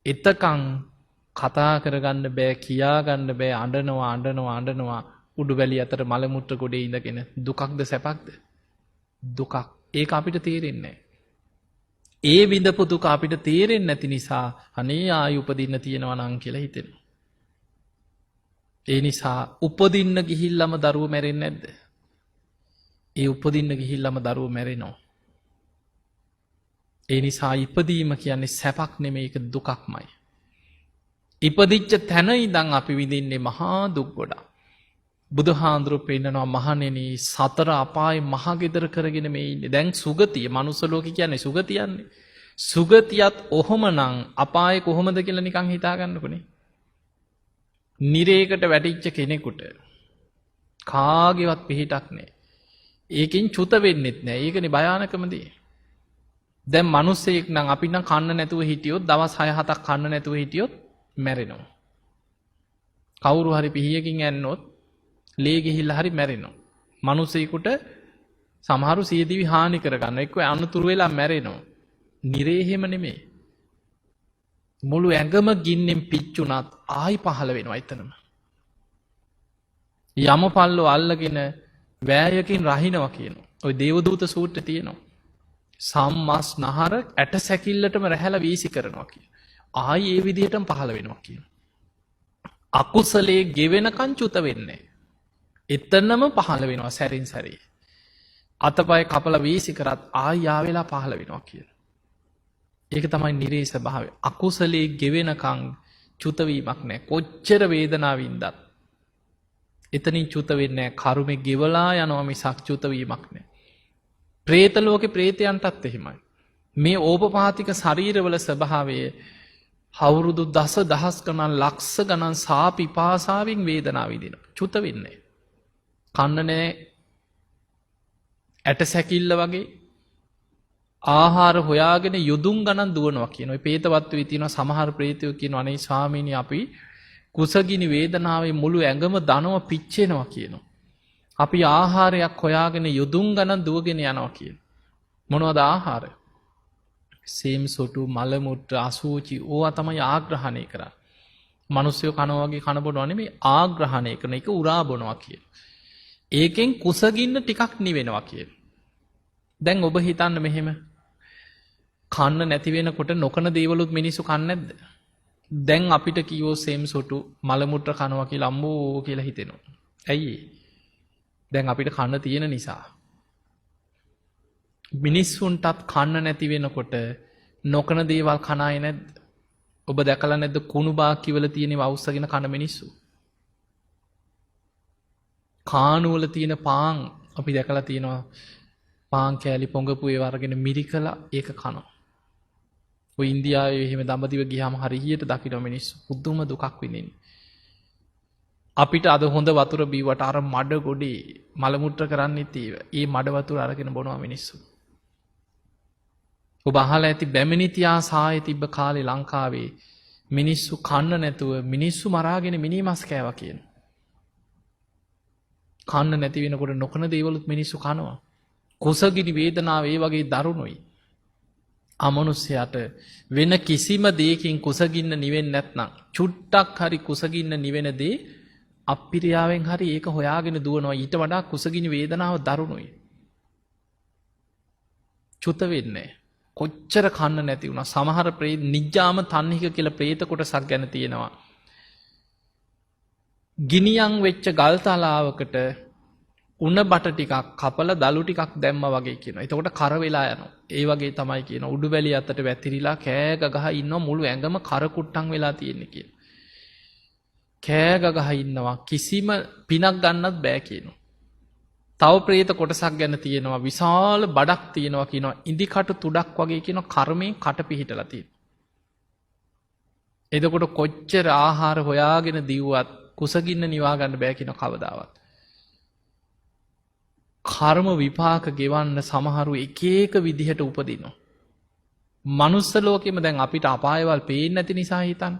එතකන් කතා කරගන්න බෑ කියා ගන්න බෑ අඬනවා උඩු බැලිය අතට මල මුත්‍ර ගොඩේ ඉඳගෙන දුකක්ද සැපක්ද? දුකක්. ඒක අපිට තේරෙන්නේ නැහැ. ඒ විඳපු දුක අපිට තේරෙන්නේ නැති නිසා අනේ ආයි උපදින්න තියෙනවා නම් කියලා හිතෙනවා. ඒ නිසා උපදින්න ගිහිල්ලාම දරුවෝ මැරෙන්නේ නැද්ද? ඒ උපදින්න ගිහිල්ලාම දරුවෝ මැරෙනවා. ඒ නිසා ඉපදීම කියන්නේ සැපක් නෙමෙයි ඒක දුකක්මයි. ඉපදිච්ච තැන ඉඳන් අපි විඳින්නේ මහා දුක් ගොඩක්. බුදුහාඳුරු පෙන්නනවා මහණෙනි සතර අපායේ මහ ගෙදර කරගෙන මේ ඉන්නේ. දැන් සුගතිය මනුස්ස ලෝකේ කියන්නේ සුගතියන්නේ. සුගතියත් ඔහොමනම් අපායේ කොහොමද කියලා නිකන් හිතා ගන්නකොනේ. නිරේකට වැටිච්ච කෙනෙකුට කාගේවත් පිහිටක් නැහැ. ඒකෙන් චුත වෙන්නෙත් නැහැ. ඒකනේ භයානකම දේ. දැන් මිනිස්සෙක් නම් අපි නම් කන්න නැතුව හිටියොත් දවස් 6-7ක් කන්න නැතුව හිටියොත් මැරෙනවා. කවුරු හරි පිහියකින් ඇන්නොත් ලේ ගිහිල්ලා හරි මැරෙනවා. මිනිසෙකුට සමහරු සියදිවි හානි කරගන්න එක්ක අනුතුරු වෙලා මැරෙනවා. නිරේ එහෙම නෙමෙයි. මුළු ඇඟම ගින්නෙන් පිච්චුණත් ආයි පහළ වෙනවා එතනම. යමපල්ලෝ අල්ලගෙන වෑයකින් රහිනවා කියනවා. ওই දේවදූත සූත්‍රයේ තියෙනවා. සම්මස් නහර ඇට සැකිල්ලටම රැහැලා වීසි කරනවා කියන. ආයි ඒ විදිහටම පහළ වෙනවා කියන. අකුසලයේ ගෙවෙනකන් චුත වෙන්නේ. එතනම පහළ වෙනවා සැරින් සැරේ. අතපය කපලා වීසි කරත් ආයි ආවෙලා පහළ වෙනවා කියන. ඒක තමයි නිරේ ස්වභාවය. අකුසලයේ ගෙවෙනකන් චුත වීමක් නැහැ. කොච්චර වේදනාවින්දත් එතනින් චුත වෙන්නේ නැහැ. කර්මෙ ගෙවලා යනවා මිසක් චුත වීමක් නැහැ. പ്രേත ලෝකේ പ്രേතයන්ටත් එහෙමයි. මේ ඕපපාතික ශරීරවල ස්වභාවය අවුරුදු දසදහස් ගණන් ලක්ෂ ගණන් සාපිපාසාවෙන් වේදනාව විඳිනවා. චුත වෙන්නේ. කන්න නැහැ. ඇට සැකිල්ල වගේ ආහාර හොයාගෙන යොදුන් ගණන් දුවනවා කියන. ඔය പ്രേතවත්වයේ තියෙන සමහර പ്രേතයෝ කියනවා අනේ ස්වාමීනි අපි කුසගිනි වේදනාවේ මුළු ඇඟම දනව පිච්චෙනවා කියනවා. අපි ආහාරයක් හොයාගෙන යොදුන් ගණන් දුවගෙන යනවා කියන. මොනවද ආහාර? සේම් සොටු මල මුත්‍ර අසූචි ඕවා තමයි ආග්‍රහණය කරන්නේ. මිනිස්සු කනවා වගේ කන බොනවා නෙමෙයි ආග්‍රහණය කරන එක උරා බොනවා කියන. ඒකෙන් කුසගින්න ටිකක් නිවෙනවා කියන. දැන් ඔබ හිතන්න මෙහෙම කන්න නැති වෙනකොට නොකන දේවලුත් මිනිස්සු කන්නේ නැද්ද? දැන් අපිට කියෝ සේම් සොටු මල මුත්‍ර කනවා කියලා අම්මෝ කියලා හිතෙනවා. ඇයි? දැන් අපිට කන්න තියෙන නිසා. මිනිස්සුන්ටත් කන්න නැති වෙනකොට නොකන දේවල් කනාය නැද්ද? ඔබ දැකලා නැද්ද කුණු බාක්කිවල තියෙන වවුස්සගෙන කන මිනිස්සු? කානුවල තියෙන පාන් අපි දැකලා තියෙනවා පාන් කෑලි පොඟපු ඒවා අරගෙන මිරිකලා ඒක කනවා. ඔය ඉන්දියාවේ එහෙම දඹදිව ගියාම හරියට දකින්න මිනිස්සු පුදුම දුකක් විඳින්නේ. අපිට අද හොඳ වතුර බීවට අර මඩ ගොඩේ මල මුත්‍ර කරන්නෙත් ඒ මඩ වතුර අරගෙන බොනවා මිනිස්සු. ඔබ අහලා ඇති බැමිණිතියා සායේ තිබ්බ කාලේ ලංකාවේ මිනිස්සු කන්න නැතුව මිනිස්සු මරාගෙන මිනිමස් කෑවා කියන. කන්න නැති වෙනකොට නොකන දේවලුත් මිනිස්සු කනවා. කුසගිනි වේදනාව ඒ වගේ දරුණුයි. අමනුෂ්‍යයට වෙන කිසිම දෙයකින් කුසගින්න නිවෙන්නේ නැත්නම් චුට්ටක් හරි කුසගින්න නිවෙන දේ අප්පිරියාවෙන් හරි ඒක හොයාගෙන දුවනවා. ඊට වඩා කුසගිනි වේදනාව දරුණුයි. චුත වෙන්නේ කොච්චර කන්න නැති වුණා. සමහර නිජ්ජාම තන්හික කියලා ප්‍රේත කොටසක් ගැන තියෙනවා. ගිනියම් වෙච්ච ගල් තලාවකට උණ බට ටිකක් කපලා දලු ටිකක් දැම්මා වගේ කියනවා. එතකොට කර වෙලා යනවා. ඒ වගේ තමයි කියන උඩුබැලි අතට වැතිරිලා කෑ ගගහ ඉන්නවා මුළු ඇඟම කර කුට්ටම් වෙලා තියෙන්නේ කියන. කෑ ගගහ ඉන්නවා කිසිම පිනක් ගන්නත් බෑ කියනවා. තව ප්‍රේත කොටසක් ගැන තියෙනවා විශාල බඩක් තියෙනවා කියනවා. ඉදිකටු තුඩක් වගේ කියනවා කර්මයෙන් කට පිහිටලා තියෙනවා. එතකොට කොච්චර ආහාර හොයාගෙන දිව්වත් කුසගින්න නිවා ගන්න බෑ කියන කවදාවත්. කර්ම විපාක ගෙවන්න සමහරු එක එක විදිහට උපදිනවා. මනුස්ස ලෝකෙම දැන් අපිට අපායවල් පේන්නේ නැති නිසා හිතන්න.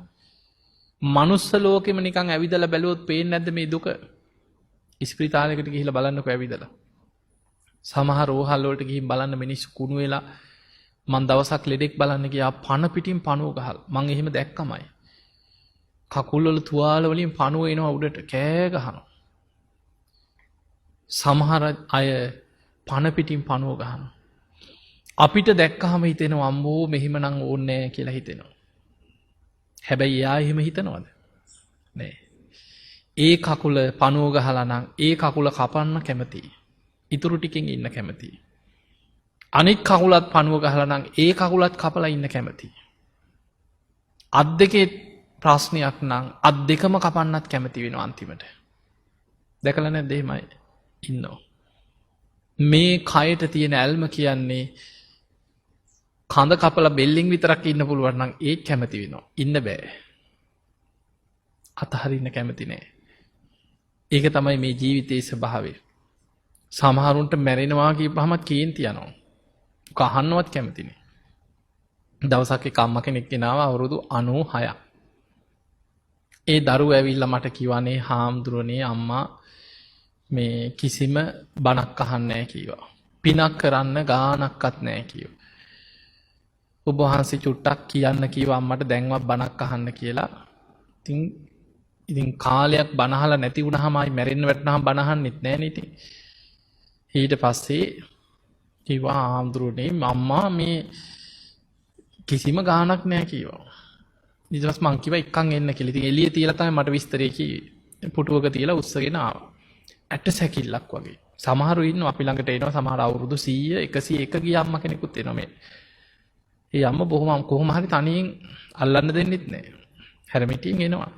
මනුස්ස ලෝකෙම නිකන් ඇවිදලා බැලුවොත් පේන්නේ නැද්ද මේ දුක? ඉස්පිරිතාලයකට ගිහිල්ලා බලන්නකෝ ඇවිදලා. සමහර රෝහල් වලට ගිහින් බලන්න මිනිස්සු කුණු වෙලා මං දවසක් ලෙඩෙක් බලන්න ගියා පණ පිටින් පණුව ගහලා. මං එහෙම දැක්කමයි. කකුල් වල තුවාල වලින් පණුව එනවා උඩට කෑ ගහනවා. සමහර අය පණ පිටින් පණුව ගහනවා. අපිට දැක්කහම හිතෙනවා අම්මෝ මෙහෙමනම් ඕනේ නැහැ කියලා හිතෙනවා. හැබැයි එයා එහෙම හිතනවද? නෑ. ඒ කකුල පණුව ගහලා නම් ඒ කකුල කපන්න කැමතියි. ඉතුරු ටිකෙන් ඉන්න කැමතියි. අනිත් කකුලත් පණුව ගහලා නම් ඒ කකුලත් කපලා ඉන්න කැමතියි. අත් දෙකේ ප්‍රශ්නයක් නම් අත් දෙකම කපන්නත් කැමති වෙනවා අන්තිමට. දැකලා නැද්ද එහෙමයි ඉන්නවා. මේ කයට තියෙන ඇල්ම කියන්නේ කඳ කපලා බෙල්ලින් විතරක් ඉන්න පුළුවන් නම් ඒක කැමති වෙනවා. ඉන්න බෑ. අතහරින්න කැමති නෑ. ඒක තමයි මේ ජීවිතයේ ස්වභාවය. සමහරුන්ට මැරෙනවා කියපහමත් කේන්ති යනවා. ඒක අහන්නවත් කැමති නෑ. දවසක් එක අම්මා කෙනෙක් ගෙනාව අවුරුදු 96ක්. ඒ දරුවා ඇවිල්ලා මට කිව්වනේ හාමුදුරනේ අම්මා මේ කිසිම බණක් අහන්නේ නැහැ කිව්වා. පිනක් කරන්න ගානක්වත් නැහැ කිව්වා. ඔබ වහන්සේ චුට්ටක් කියන්න කිව්වා අම්මට දැන්වත් බණක් අහන්න කියලා. ඉතින් කාලයක් බණ අහලා නැති වුණාම ආයි මැරෙන්න වැටුනහම බණ අහන්නෙත් නැහැ නේ ඉතින්. ඊට පස්සේ කිව්වා හාමුදුරනේ අම්මා මේ කිසිම ගානක් නැහැ කිව්වා. ඊට පස්සේ මං කිව්වා එක්කන් එන්න කියලා. ඉතින් එළිය තියලා තමයි මට විස්තරේ කිව්වේ. පුටුවක තියලා උස්සගෙන ආවා. ඇට සැකිල්ලක් වගේ. සමහරු ඉන්නවා අපි ළඟට එනවා සමහර අවුරුදු 100 101 ගිය අම්මා කෙනෙකුත් එනවා මේ. ඒ අම්මා බොහොම කොහොම හරි තනියෙන් අල්ලන්න දෙන්නෙත් නැහැ. හැරමිටියෙන් එනවා.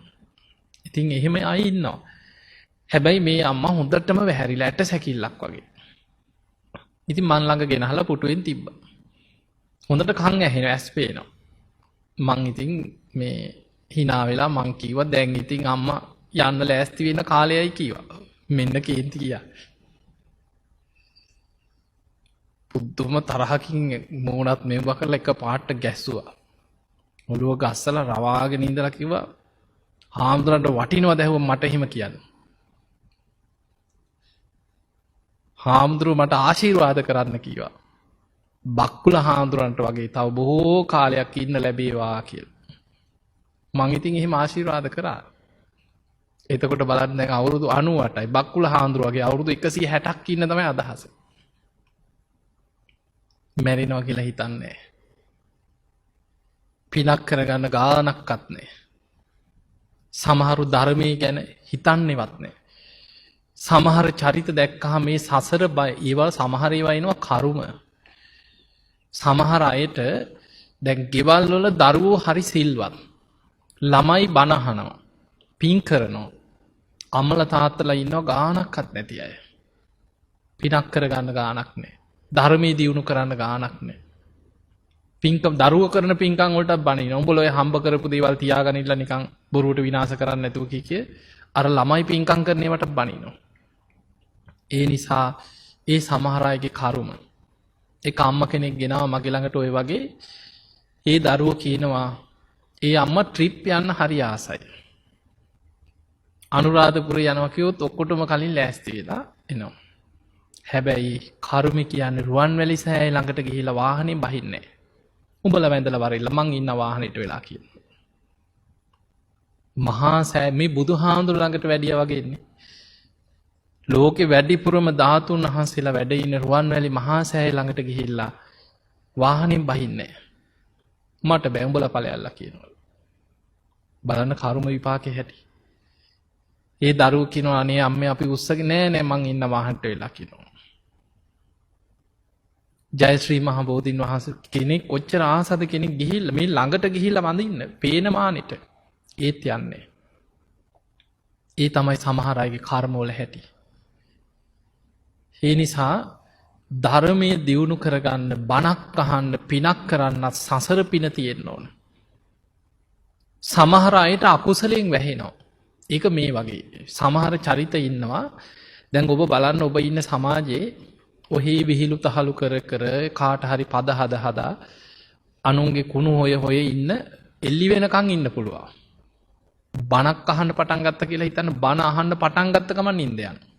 ඉතින් එහෙම අය ඉන්නවා. හැබැයි මේ අම්මා හොඳටම වැහැරිලා ඇට සැකිල්ලක් වගේ. ඉතින් මන් ළඟ ගෙනහලා පුටුවෙන් තිබ්බා. හොඳට කන් ඇහෙනවා ඇස් පේනවා. මං ඉතින් මේ hina වෙලා මං කිව්වා දැන් ඉතින් අම්මා යන්න ලෑස්ති වෙන කාලයයි කිව්වා. මෙන්න කේන්ති ගියා. පුදුම තරහකින් මෝනත් මේව කරලා එක පාට ගැස්සුවා. ඔළුව ගස්සලා රවාගෙන ඉඳලා කිව්වා හාමුදුරන්ට වටිනවද ඇහුවා මට එහෙම කියන්න. හාමුදුරුවෝ මට ආශිර්වාද කරන්න කිව්වා. බක්කුල හාමුදුරන්ට වගේ තව බොහෝ කාලයක් ඉන්න ලැබේවා කියලා. මං ඉතින් එහෙම ආශිර්වාද කරා. එතකොට බලන්න දැන් අවුරුදු 98යි බක්කුල හාමුදුරුවගේ අවුරුදු 160ක් ඉන්න තමයි අදහස. මැරෙනවා කියලා හිතන්නේ. පිනක් කරගන්න ගානක්වත් නැහැ. සමහරු ධර්මයේ ගැන හිතන්නේවත් නැහැ. සමහර චරිත දැක්කහම මේ සසර බය ඒවා සමහර ඒවා එනවා කර්ම. සමහර අයට දැන් ගෙවල් වල දරුවෝ හරි සිල්වත්. ළමයි බණ අහනවා. පින් කරනවා. අම්මල තාත්තලා ඉන්නවා ගාණක්වත් නැති අය. පිනක් කරගන්න ගාණක් නැහැ. ධර්මයේ දියුණු කරන්න ගාණක් නැහැ. පින්කම් දරුවෝ කරන පින්කම් වලට බණිනවා. උඹලා ඔය හම්බ කරපු දේවල් තියාගනින්න නිකන් බොරුවට විනාශ කරන්න නැතුව කිය අර ළමයි පින්කම් කරන ඒවට බණිනවා. ඒ නිසා ඒ සමහර අයගේ කර්ම එක අම්ම කෙනෙක් ගෙනාවා මගේ ළඟට ඔය වගේ ඒ දරුවෝ කියනවා ඒ අම්මා ට්‍රිප් යන්න හරි ආසයි. අනුරාධපුර යනවා කිව්වොත් ඔක්කොටම කලින් ලෑස්ති වෙලා එනවා. හැබැයි කර්ම කියන්නේ රුවන්වැලි සෑය ළඟට ගිහිලා වාහනේ බහින්නේ නැහැ. උඹලා වැඳලා වරිල්ල මං ඉන්න වාහනෙට වෙලා කියනවා. මහා සෑය මේ බුදුහාමුදුර ළඟට වැඩියා වගේ ඉන්නේ. ලෝකේ වැඩිපුරම ධාතුන් වහන්සේලා වැඩ ඉන්න රුවන්වැලි මහා සෑය ළඟට ගිහිල්ලා වාහනෙන් බහින්නේ නැහැ. මට බෑ උඹලා ඵලයල්ලා කියනවා. බලන්න කර්ම විපාකේ හැටි. ඒ දරුවෝ කියනවා අනේ අම්මේ අපි උස්සගේ නෑ මං ඉන්න වාහනට වෙලා කියනවා. ජයශ්‍රී මහ බෝධින් වහන්සේ කෙනෙක් කොච්චර ආසද කෙනෙක් ගිහිල්ලා මේ ළඟට ගිහිල්ලා වඳින්න පේන මානෙට ඒත් යන්නේ. ඒ තමයි සමහර අයගේ කර්ම වල හැටි. ඒ නිසා ධර්මයේ දියුණු කරගන්න බණක් අහන්න පිනක් කරන්න සසර පින තියෙන්න ඕන. සමහර අයට අකුසලයෙන් වැහෙනවා. ඒක මේ වගේ සමහර චරිත ඉන්නවා. දැන් ඔබ බලන්න ඔබ ඉන්න සමාජයේ ඔහේ විහිළු තහළු කර කර කාට හරි පද හදා අනුන්ගේ කුණු හොය ඉන්න එල්ලි වෙනකන් ඉන්න පුළුවන්. බණක් අහන්න පටන් ගත්ත කියලා හිතන්න බණ අහන්න පටන් ගත්ත ගමන් නින්ද යනවා.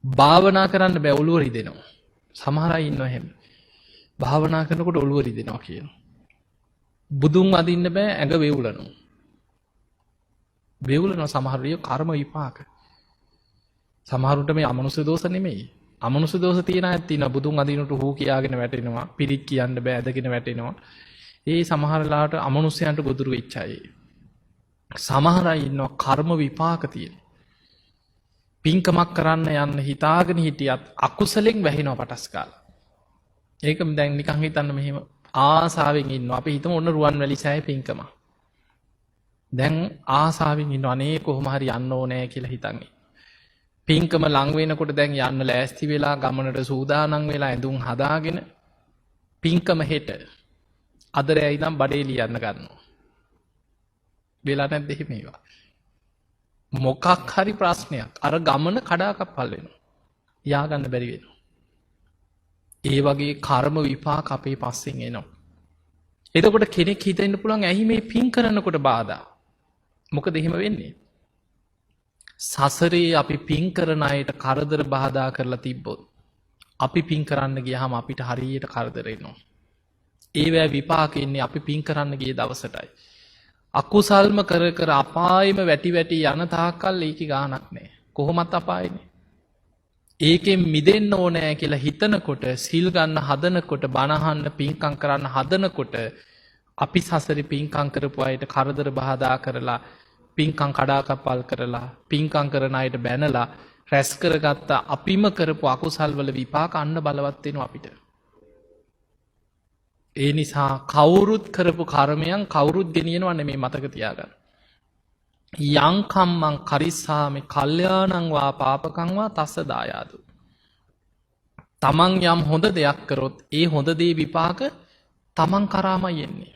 භාවනා කරන්න බෑ ඔළුව රිදෙනවා. සමහර අය ඉන්නවා එහෙම. භාවනා කරනකොට ඔළුව රිදෙනවා කියනවා. බුදුන් අදින්න බෑ ඇඟ වේවුලනවා. වේවුලනවා සමහර විට කර්ම විපාක. සමහරුන්ට මේ අමනුෂ්‍ය දෝෂ නෙමෙයි. අමනුෂ්‍ය දෝෂ තියෙන අයත් ඉන්නවා. බුදුන් අදිනට හූ කියාගෙන වැටෙනවා. පිරිත් කියන්න බෑ ඇදගෙන වැටෙනවා. ඒ සමහර ලාට අමනුෂ්‍යයන්ට ගොදුරු වෙච්ච අය. සමහර අය ඉන්නවා කර්ම විපාක තියෙන. පින්කමක් කරන්න යන්න හිතාගෙන හිටියත් අකුසලෙන් වැහෙනවා පටස් කාලා. ඒක දැන් නිකන් හිතන්න මෙහෙම ආසාවෙන් ඉන්නවා. අපි හිතමු ඔන්න රුවන්වැලි සෑය පින්කම. දැන් ආසාවෙන් ඉන්නවා අනේ කොහොම හරි යන්න ඕනේ කියලා හිතන්නේ. පින්කම ලං වෙනකොට දැන් යන්න ලෑස්ති වෙලා ගමනට සූදානම් වෙලා ඇඳුම් හදාගෙන පින්කම හෙට අද රෑ ඉඳන් බඩේ ලියන්න ගන්නවා. වෙලා නැද්ද එහෙම ඒවා? මොකක් හරි ප්‍රශ්නයක් අර ගමන කඩාකප්පල් වෙනවා. යාගන්න බැරි වෙනවා. ඒ වගේ කර්ම විපාක අපේ පස්සෙන් එනවා. එතකොට කෙනෙක් හිතෙන්න පුළුවන් ඇයි මේ පින් කරනකොට බාධා? මොකද එහෙම වෙන්නේ? සසරේ අපි පින් කරන අයට කරදර බාධා කරලා තිබ්බොත් අපි පින් කරන්න ගියාම අපිට හරියට කරදර එනවා. ඒවැ විපාක එන්නේ අපි පින් කරන්න ගිය දවසටයි. අකුසල්ම කර කර අපායෙම වැටි වැටි යන තාක්කල් ඒකේ ගාණක් නැහැ. කොහොමත් අපායනේ. ඒකෙන් මිදෙන්න ඕනෑ කියලා හිතනකොට සිල් ගන්න හදනකොට බණ අහන්න පින්කම් කරන්න හදනකොට අපි සසරේ පින්කම් කරපු අයට කරදර බාධා කරලා පින්කම් කඩාකප්පල් කරලා පින්කම් කරන අයට බැනලා රැස් කරගත්ත අපිම කරපු අකුසල් වල විපාක අන්න බලවත් වෙනවා අපිට. ඒ නිසා කවුරුත් කරපු කර්මයන් කවුරුත් ගෙනියනවා නෙමෙයි මතක තියාගන්න. යං කම්මං කරිස්සාමි කල්යාණං වා පාපකං වා තස්ස දායාදු. තමන් යම් හොඳ දෙයක් කරොත් ඒ හොඳ දේ විපාක තමන් කරාමයි එන්නේ.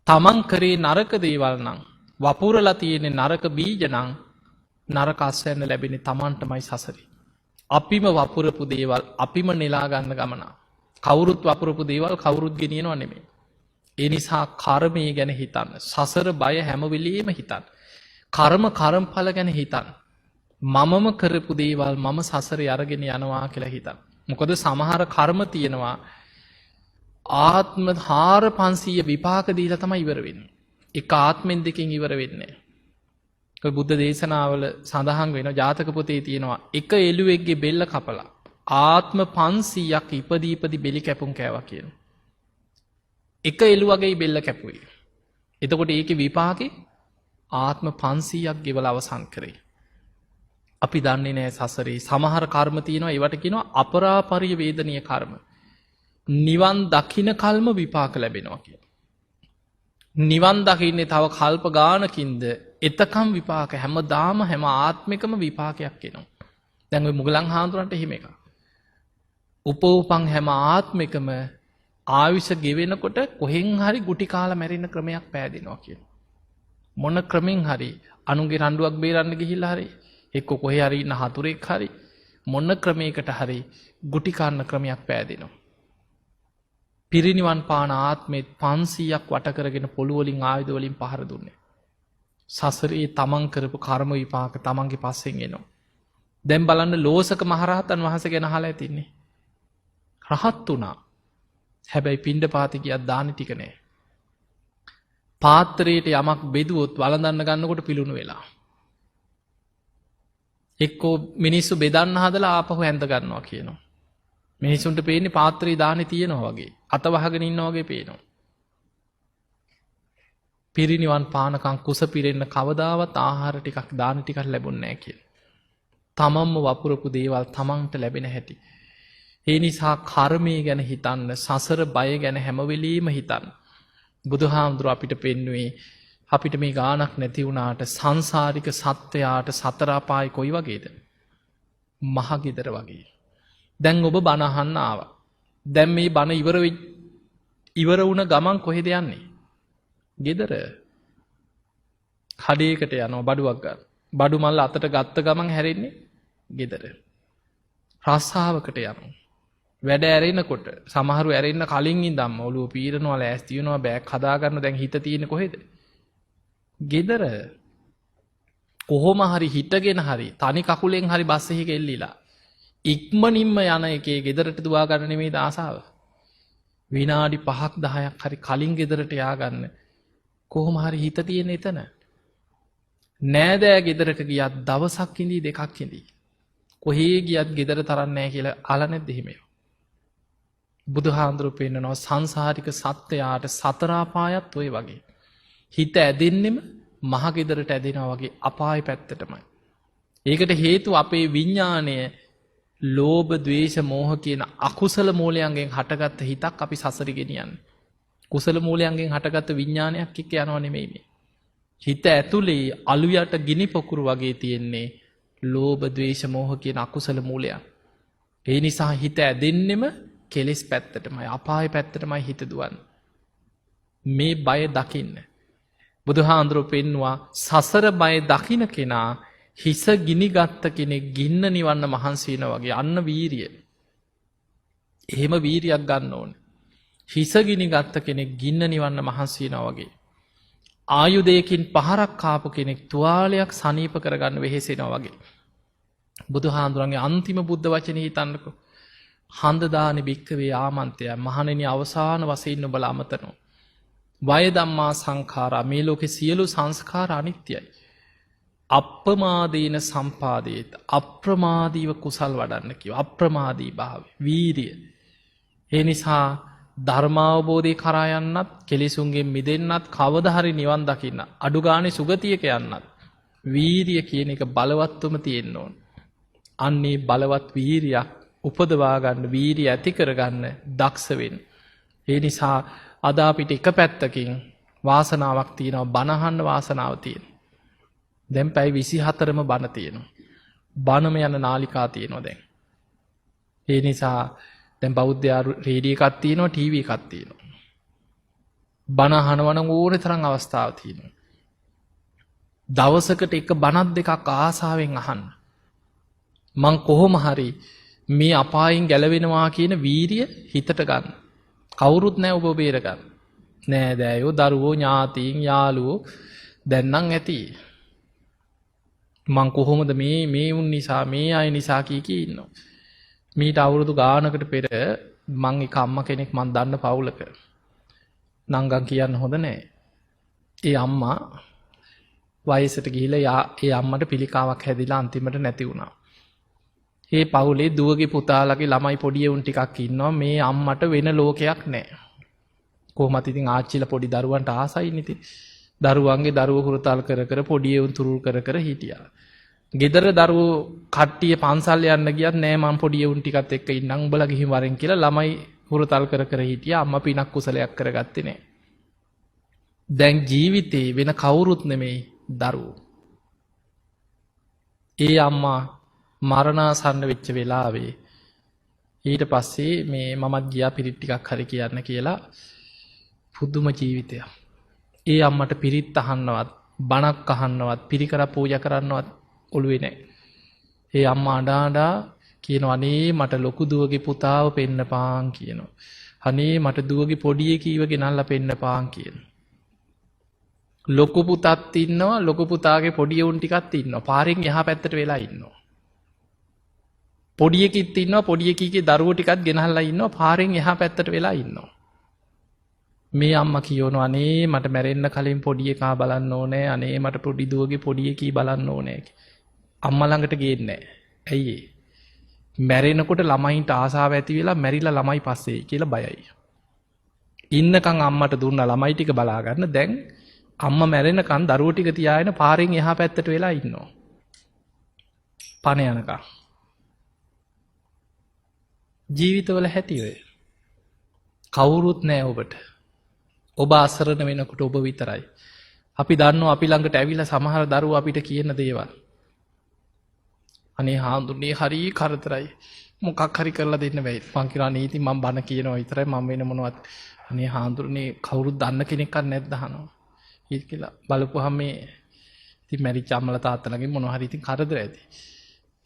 තමන් කරේ නරක දේවල් නම් වපුරලා තියෙන්නේ නරක බීජ නම් නරක අස්වැන්න ලැබෙන්නේ තමන්ටමයි සසරේ. අපිම වපුරපු දේවල් අපිම නෙලා ගන්න ගමන. කවුරුත් වපුරපු දේවල් කවුරුත් ගෙනියනවා නෙමෙයි. ඒ නිසා කර්මය ගැන හිතන්න. සසර බය හැම වෙලෙම හිතන්න. කර්මඵල ගැන හිතන්න. මමම කරපු දේවල් මම සසරේ අරගෙන යනවා කියලා හිතන්න. මොකද සමහර කර්ම තියෙනවා ආත්ම 4500 විපාක දීලා තමයි ඉවර වෙන්නේ. එක ආත්මෙන් දෙකෙන් ඉවර වෙන්නේ නැහැ. බුද්ධ දේශනාවල සඳහන් වෙනවා ජාතක පොතේ තියෙනවා එක එළුවෙක්ගේ බෙල්ල කපලා ආත්ම 500ක් ඉපදී බෙලි කැපුම් කෑවා කියන. එක එළුවගේ බෙල්ල කැපුවේ. එතකොට ඒකේ විපාකේ ආත්ම 500ක් ගෙවලා අවසන් කරේ. අපි දන්නේ නැහැ සසරේ සමහර කර්ම තියෙනවා ඒවට කියනවා අපරාපරිය වේදනීය කර්ම. නිවන් දකින්න කල්ම විපාක ලැබෙනවා කියන. නිවන් දකින්නේ තව කල්ප ගානකින්ද එතකම් විපාක හැමදාම හැම ආත්මිකම විපාකයක් එනවා. දැන් ඔය මුගලන් හාමුදුරන්ට එහෙම එකක්. උපෝපං හැම ආත්මිකම ආයුෂ ගෙවෙනකොට කොහෙන් හරි ගුටි කාලා මැරෙන ක්‍රමයක් පෑදෙනවා කියන. මොන ක්‍රමෙන් හරි අනුන්ගේ රණ්ඩුවක් බේරන්න ගිහිල්ලා හරි එක්ක කොහේ හරි ඉන්න හතුරෙක් හරි මොන ක්‍රමයකට හරි ගුටි කන්න ක්‍රමයක් පෑදෙනවා. පිරිනිවන් පාන ආත්මෙත් 500ක් වට කරගෙන පොළොව වලින් ආයුධ වලින් පහර දුන්නේ. සසරේ තමන් කරපු කර්ම විපාක තමන්ගේ පස්සෙන් එනවා. දැන් බලන්න ලෝසක මහරහතන් වහන්සේ ගැන අහලා ඇතින්නේ. රහත් වුණා. හැබැයි පිණ්ඩපාතේ ගියත් දානි ටික නෑ. පාත්‍රයට යමක් බෙදුවොත් වළඳන්න ගන්නකොට පිලුණු වෙලා. එක්කෝ මිනිස්සු බෙදන්න හදලා ආපහු ඇඳ ගන්නවා කියනවා. මිනිසුන්ට පේන්නේ පාත්‍රයේ දානි තියෙනවා වගේ. අත වහගෙන ඉන්නවා වගේ පේනවා. පිරිනිවන් පානකම් කුස පිරෙන්න කවදාවත් ආහාර ටිකක් දානි ටිකක් ලැබුණ නැහැ කියලා. තමන්ම වපුරපු දේවල් තමන්ට ලැබෙන හැටි. ඒ නිසා කර්මය ගැන හිතන්න, සසර බය ගැන හැම වෙලෙම හිතන්න. බුදුහාමුදුරුවෝ අපිට පෙන්වුවේ අපිට මේ ගාණක් නැති වුණාට සංසාරික සත්වයාට සතර අපායි කොයි වගේද? මහ ගෙදර වගේ. දැන් ඔබ බණ අහන්න ආවා. දැන් මේ බණ ඉවර වුණ ගමන් කොහෙද යන්නේ? ගෙදර. කඩේකට යනවා බඩුවක් ගන්න. බඩු මල්ල අතට ගත්ත ගමන් හැරෙන්නේ ගෙදර. රස්සාවකට යනවා. වැඩ ඇරෙනකොට සමහරු ඇරෙන්න කලින් ඉඳන්ම ඔළුව පීරනවා, ලෑස්ති වෙනවා, බෑග් හදා ගන්න. දැන් හිත තියෙන්නේ කොහෙද? ගෙදර. කොහොම හරි හිටගෙන හරි තනි කකුලෙන් හරි බස් එකේ එල්ලිලා ඉක්මනින්ම යන එකේ ගෙදරට දුවා ගන්න නෙමෙයි ආසාව. විනාඩි 5ක් 10ක් හරි කලින් ගෙදරට යාගන්න. කොහොම හරි හිත තියෙන එතන. නෑදෑ ගෙදරට ගියත් දවසක් ඉඳී දෙකක් ඉඳී. කොහේ ගියත් ගෙදර තරන්නේ නැහැ කියලා අහලා නැද්ද එහෙම? බුදුහාඳුරු පෙන්නනවා සංසාරික සත්‍යයට සතර අපායත් ඔය වගේ. හිත ඇදෙන්නෙම මහ ගෙදරට ඇදෙනවා වගේ අපාය පැත්තටමයි. ඒකට හේතුව අපේ විඥාණය ලෝභ, ද්වේෂ, මෝහ කියන අකුසල මූලයන්ගෙන් හටගත්ත හිතක් අපි සසරි ගෙනියන්නේ. කුසල මූලයන්ගෙන් හටගත්ත විඥානයක් එක්ක යනව නෙමෙයි මේ. හිත ඇතුලේ අලු යට ගිනි පොකුරු වගේ තියෙන්නේ ලෝභ, ද්වේෂ, මෝහ කියන අකුසල මූලයන්. ඒ නිසා හිත ඇදෙන්නෙම කෙලෙස් පැත්තටමයි, අපාය පැත්තටමයි හිත දුවන්නේ. මේ බය දකින්න. බුදුහාඳුරෝ පෙන්නවා සසර බය දකින්න කෙනා හිස ගිනි ගත්ත කෙනෙක් ගින්න නිවන්න මහන්සි වෙනවා වගේ. අන්න වීරිය. එහෙම වීරියක් ගන්න ඕනේ. හිස ගිනි ගත්ත කෙනෙක් ගින්න නිවන්න මහන්සි වෙනවා වගේ. ආයුධයකින් පහරක් කාපු කෙනෙක් තුවාලයක් සනීප කරගන්න වෙහෙසෙනවා වගේ. බුදුහාඳුරන්ගේ අන්තිම බුද්ධ වචනේ හිතන්නකෝ. හඳ දානි භික්කවේ ආමන්ත්‍රය මහණෙනි අවසාන වශයෙන් ඔබලා අමතනවා. වය ධම්මා සංඛාරා මේ ලෝකේ සියලු සංස්කාර අනිත්‍යයි. අප්‍රමාදීන සම්පාදේත අප්‍රමාදීව කුසල් වඩන්න කිව්ව. අප්‍රමාදී භාවය, වීරිය. ඒ නිසා ධර්මාවබෝධය කරා යන්නත්, කෙලෙසුන්ගෙන් මිදෙන්නත්, කවදා හරි නිවන් දකින්න, අඩු ගානේ සුගතියක යන්නත් වීරිය කියන එක බලවත්වම තියෙන්න ඕන. අන්නේ බලවත් වීරියක් උපදවා ගන්න, වීරිය ඇති කරගන්න දක්ෂ වෙන්න. ඒ නිසා අද අපිට එක පැත්තකින් වාසනාවක් තියෙනවා, බණ අහන්න වාසනාව තියෙනවා. දැන් පැය 24ම බණ තියෙනවා. බණම යන නාලිකා තියෙනවා දැන්. ඒ නිසා දැන් බෞද්ධ රේඩියෝ එකක් තියෙනවා, ටීවී එකක් තියෙනවා. බණ අහනවා නම් ඕනේ තරම් අවස්ථාවක් තියෙනවා. දවසකට එක බණක් දෙකක් ආසාවෙන් අහන්න. මං කොහොම හරි මේ අපායෙන් ගැලවෙනවා කියන වීරිය හිතට ගන්න. කවුරුත් නැහැ ඔබ බේර ගන්න. නෑදෑයෝ, දරුවෝ, ඥාතීන්, යාළුවෝ දැන් නම් ඇති. මං කොහොමද මේ උන් නිසා, මේ අය නිසා කී ඉන්නවා. මීට අවුරුදු ගානකට පෙර මං එක අම්මා කෙනෙක් මං දන්න පවුලක නංගන් කියන්න හොඳ නෑ. ඒ අම්මා වයසට ගිහිල්ලා ඒ අම්මට පිළිකාවක් හැදිලා අන්තිමට නැති වුණා. ඒ පවුලේ දුවගේ පුතාලගේ ළමයි පොඩි උන් ටිකක් ඉන්නවා. මේ අම්මට වෙන ලෝකයක් නෑ. කොහොමත් ඉතින් ආච්චිලා පොඩි දරුවන්ට ආසයිනේ ඉතින්. දරුවන්ගේ දරුවෝ හුරතල් කර කර පොඩි උන් තුරුල් කර කර හිටියා. ගෙදර දරුවෝ කට්ටිය පන්සල් යන්න ගියත් නෑ මම පොඩි උන් ටිකත් එක්ක ඉන්නම් උඹලා ගිහින් වරෙන් කියලා ළමයි හුරතල් කර කර හිටියා. අම්මා පිනක් කුසලයක් කරගත්තේ නෑ. දැන් ජීවිතේ වෙන කවුරුත් නෙමෙයි දරුවෝ. ඒ අම්මා මරණාසන්න වෙච්ච වෙලාවේ ඊට පස්සේ මේ මමත් ගියා පිරිත් ටිකක් හරි කියන්න කියලා පුදුම ජීවිතයක්. ඒ අම්මට පිරිත් අහන්නවත් බණක් අහන්නවත් පිරිකර පූජා කරන්නවත් ඔළුවේ නැහැ. ඒ අම්මා අඬා කියනවා අනේ මට ලොකු දුවගේ පුතාව පෙන්නපාන් කියනවා. අනේ මට දුවගේ පොඩි එකීව ගෙනල්ලා පෙන්නපාන් කියනවා. ලොකු පුතත් ඉන්නවා ලොකු පුතාගේ පොඩි උන් ටිකක් ඉන්නවා. පාරෙන් එහා පැත්තට වෙලා ඉන්නවා. පොඩි එකෙක් ඉන්නවා පොඩි එකීගේ දරුවෝ ටිකක් ගෙනල්ලා ඉන්නවා පාරෙන් එහා පැත්තට වෙලා ඉන්නවා. මේ අම්මා කියනවා අනේ මට මැරෙන්න කලින් පොඩි එකා බලන්න ඕනේ අනේ මට පොඩි දුවගේ පොඩි එකී බලන්න ඕනේ. අම්මා ළඟට ගේන්නේ නැහැ. ඇයි ඒ? මැරෙනකොට ළමයින්ට ආසාව ඇති වෙලා මැරිලා ළමයි පස්සේ කියලා බයයි. ඉන්නකම් අම්මට දුන්නා ළමයි ටික බලා ගන්න. දැන් අම්මා මැරෙනකන් දරුවෝ ටික තියාගෙන පාරෙන් එහා පැත්තට වෙලා ඉන්නවා. පණ යනකම්. ජීවිතවල හැටි ඔය. කවුරුත් නැහැ ඔබට. ඔබ අසරණ වෙනකොට ඔබ විතරයි. අපි දන්නවා අපි ළඟට ඇවිල්ලා සමහර දරුවෝ අපිට කියන දේවල්. අනේ හාමුදුරනේ හරි කරදරයි. මොකක් හරි කරලා දෙන්න බැයි. මං කියනවා නීති මම බන කියනවා විතරයි මම වෙන මොනවත්. අනේ හාමුදුරනේ කවුරුත් දන්න කෙනෙක්වත් නැද්ද අහනවා. ඊට කියලා බලපුවාම මේ ඉතින් මැරිච්ච අම්මලා තාත්තලාගෙන් මොනවා හරි ඉතින් කරදර ඇති.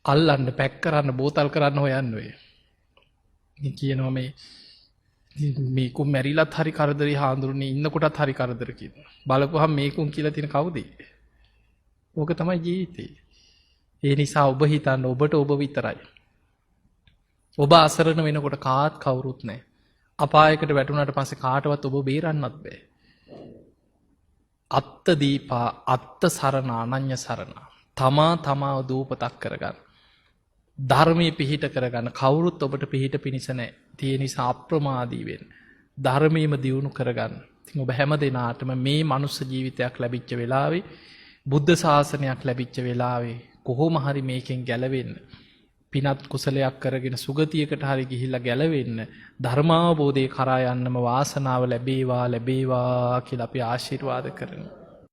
අල්ලන්න පැක් කරන්න බෝතල් කරන්න හොයන්න ඔය. ඉතින් කියනවා මේකුන් මැරිලත් හරි කරදරේ හාමුදුරනේ ඉන්නකොටත් හරි කරදර කියනවා. බලපුවාම මේකුන් කියලා තියෙන කවුද? ඕක තමයි ජීවිතේ. ඒ නිසා ඔබ හිතන්න ඔබට ඔබ විතරයි. ඔබ අසරණ වෙනකොට කාත් කවුරුත් නැහැ. අපායකට වැටුණාට පස්සේ කාටවත් ඔබ බේරන්නත් බෑ. අත්ත දීපා අත්ත සරණ අනඤ්‍ය සරණ. තමා තමාව දූපතක් කරගන්න. ධර්මයේ පිහිට කරගන්න කවුරුත් ඔබට පිහිට පිණිස නැහැ. ඒ නිසා අප්‍රමාදී වෙන්න. ධර්මයේම දියුණු කරගන්න. ඉතින් ඔබ හැම දිනාටම මේ මනුස්ස ජීවිතයක් ලැබිච්ච වෙලාවේ බුද්ධ ශාසනයක් ලැබිච්ච වෙලාවේ කොහොම හරි මේකෙන් ගැලවෙන්න. පිනත් කුසලයක් කරගෙන සුගතියකට හරි ගිහිල්ලා ගැලවෙන්න ධර්මාවබෝධය කරා යන්නම වාසනාව ලැබේවා කියලා අපි ආශිර්වාද කරනවා.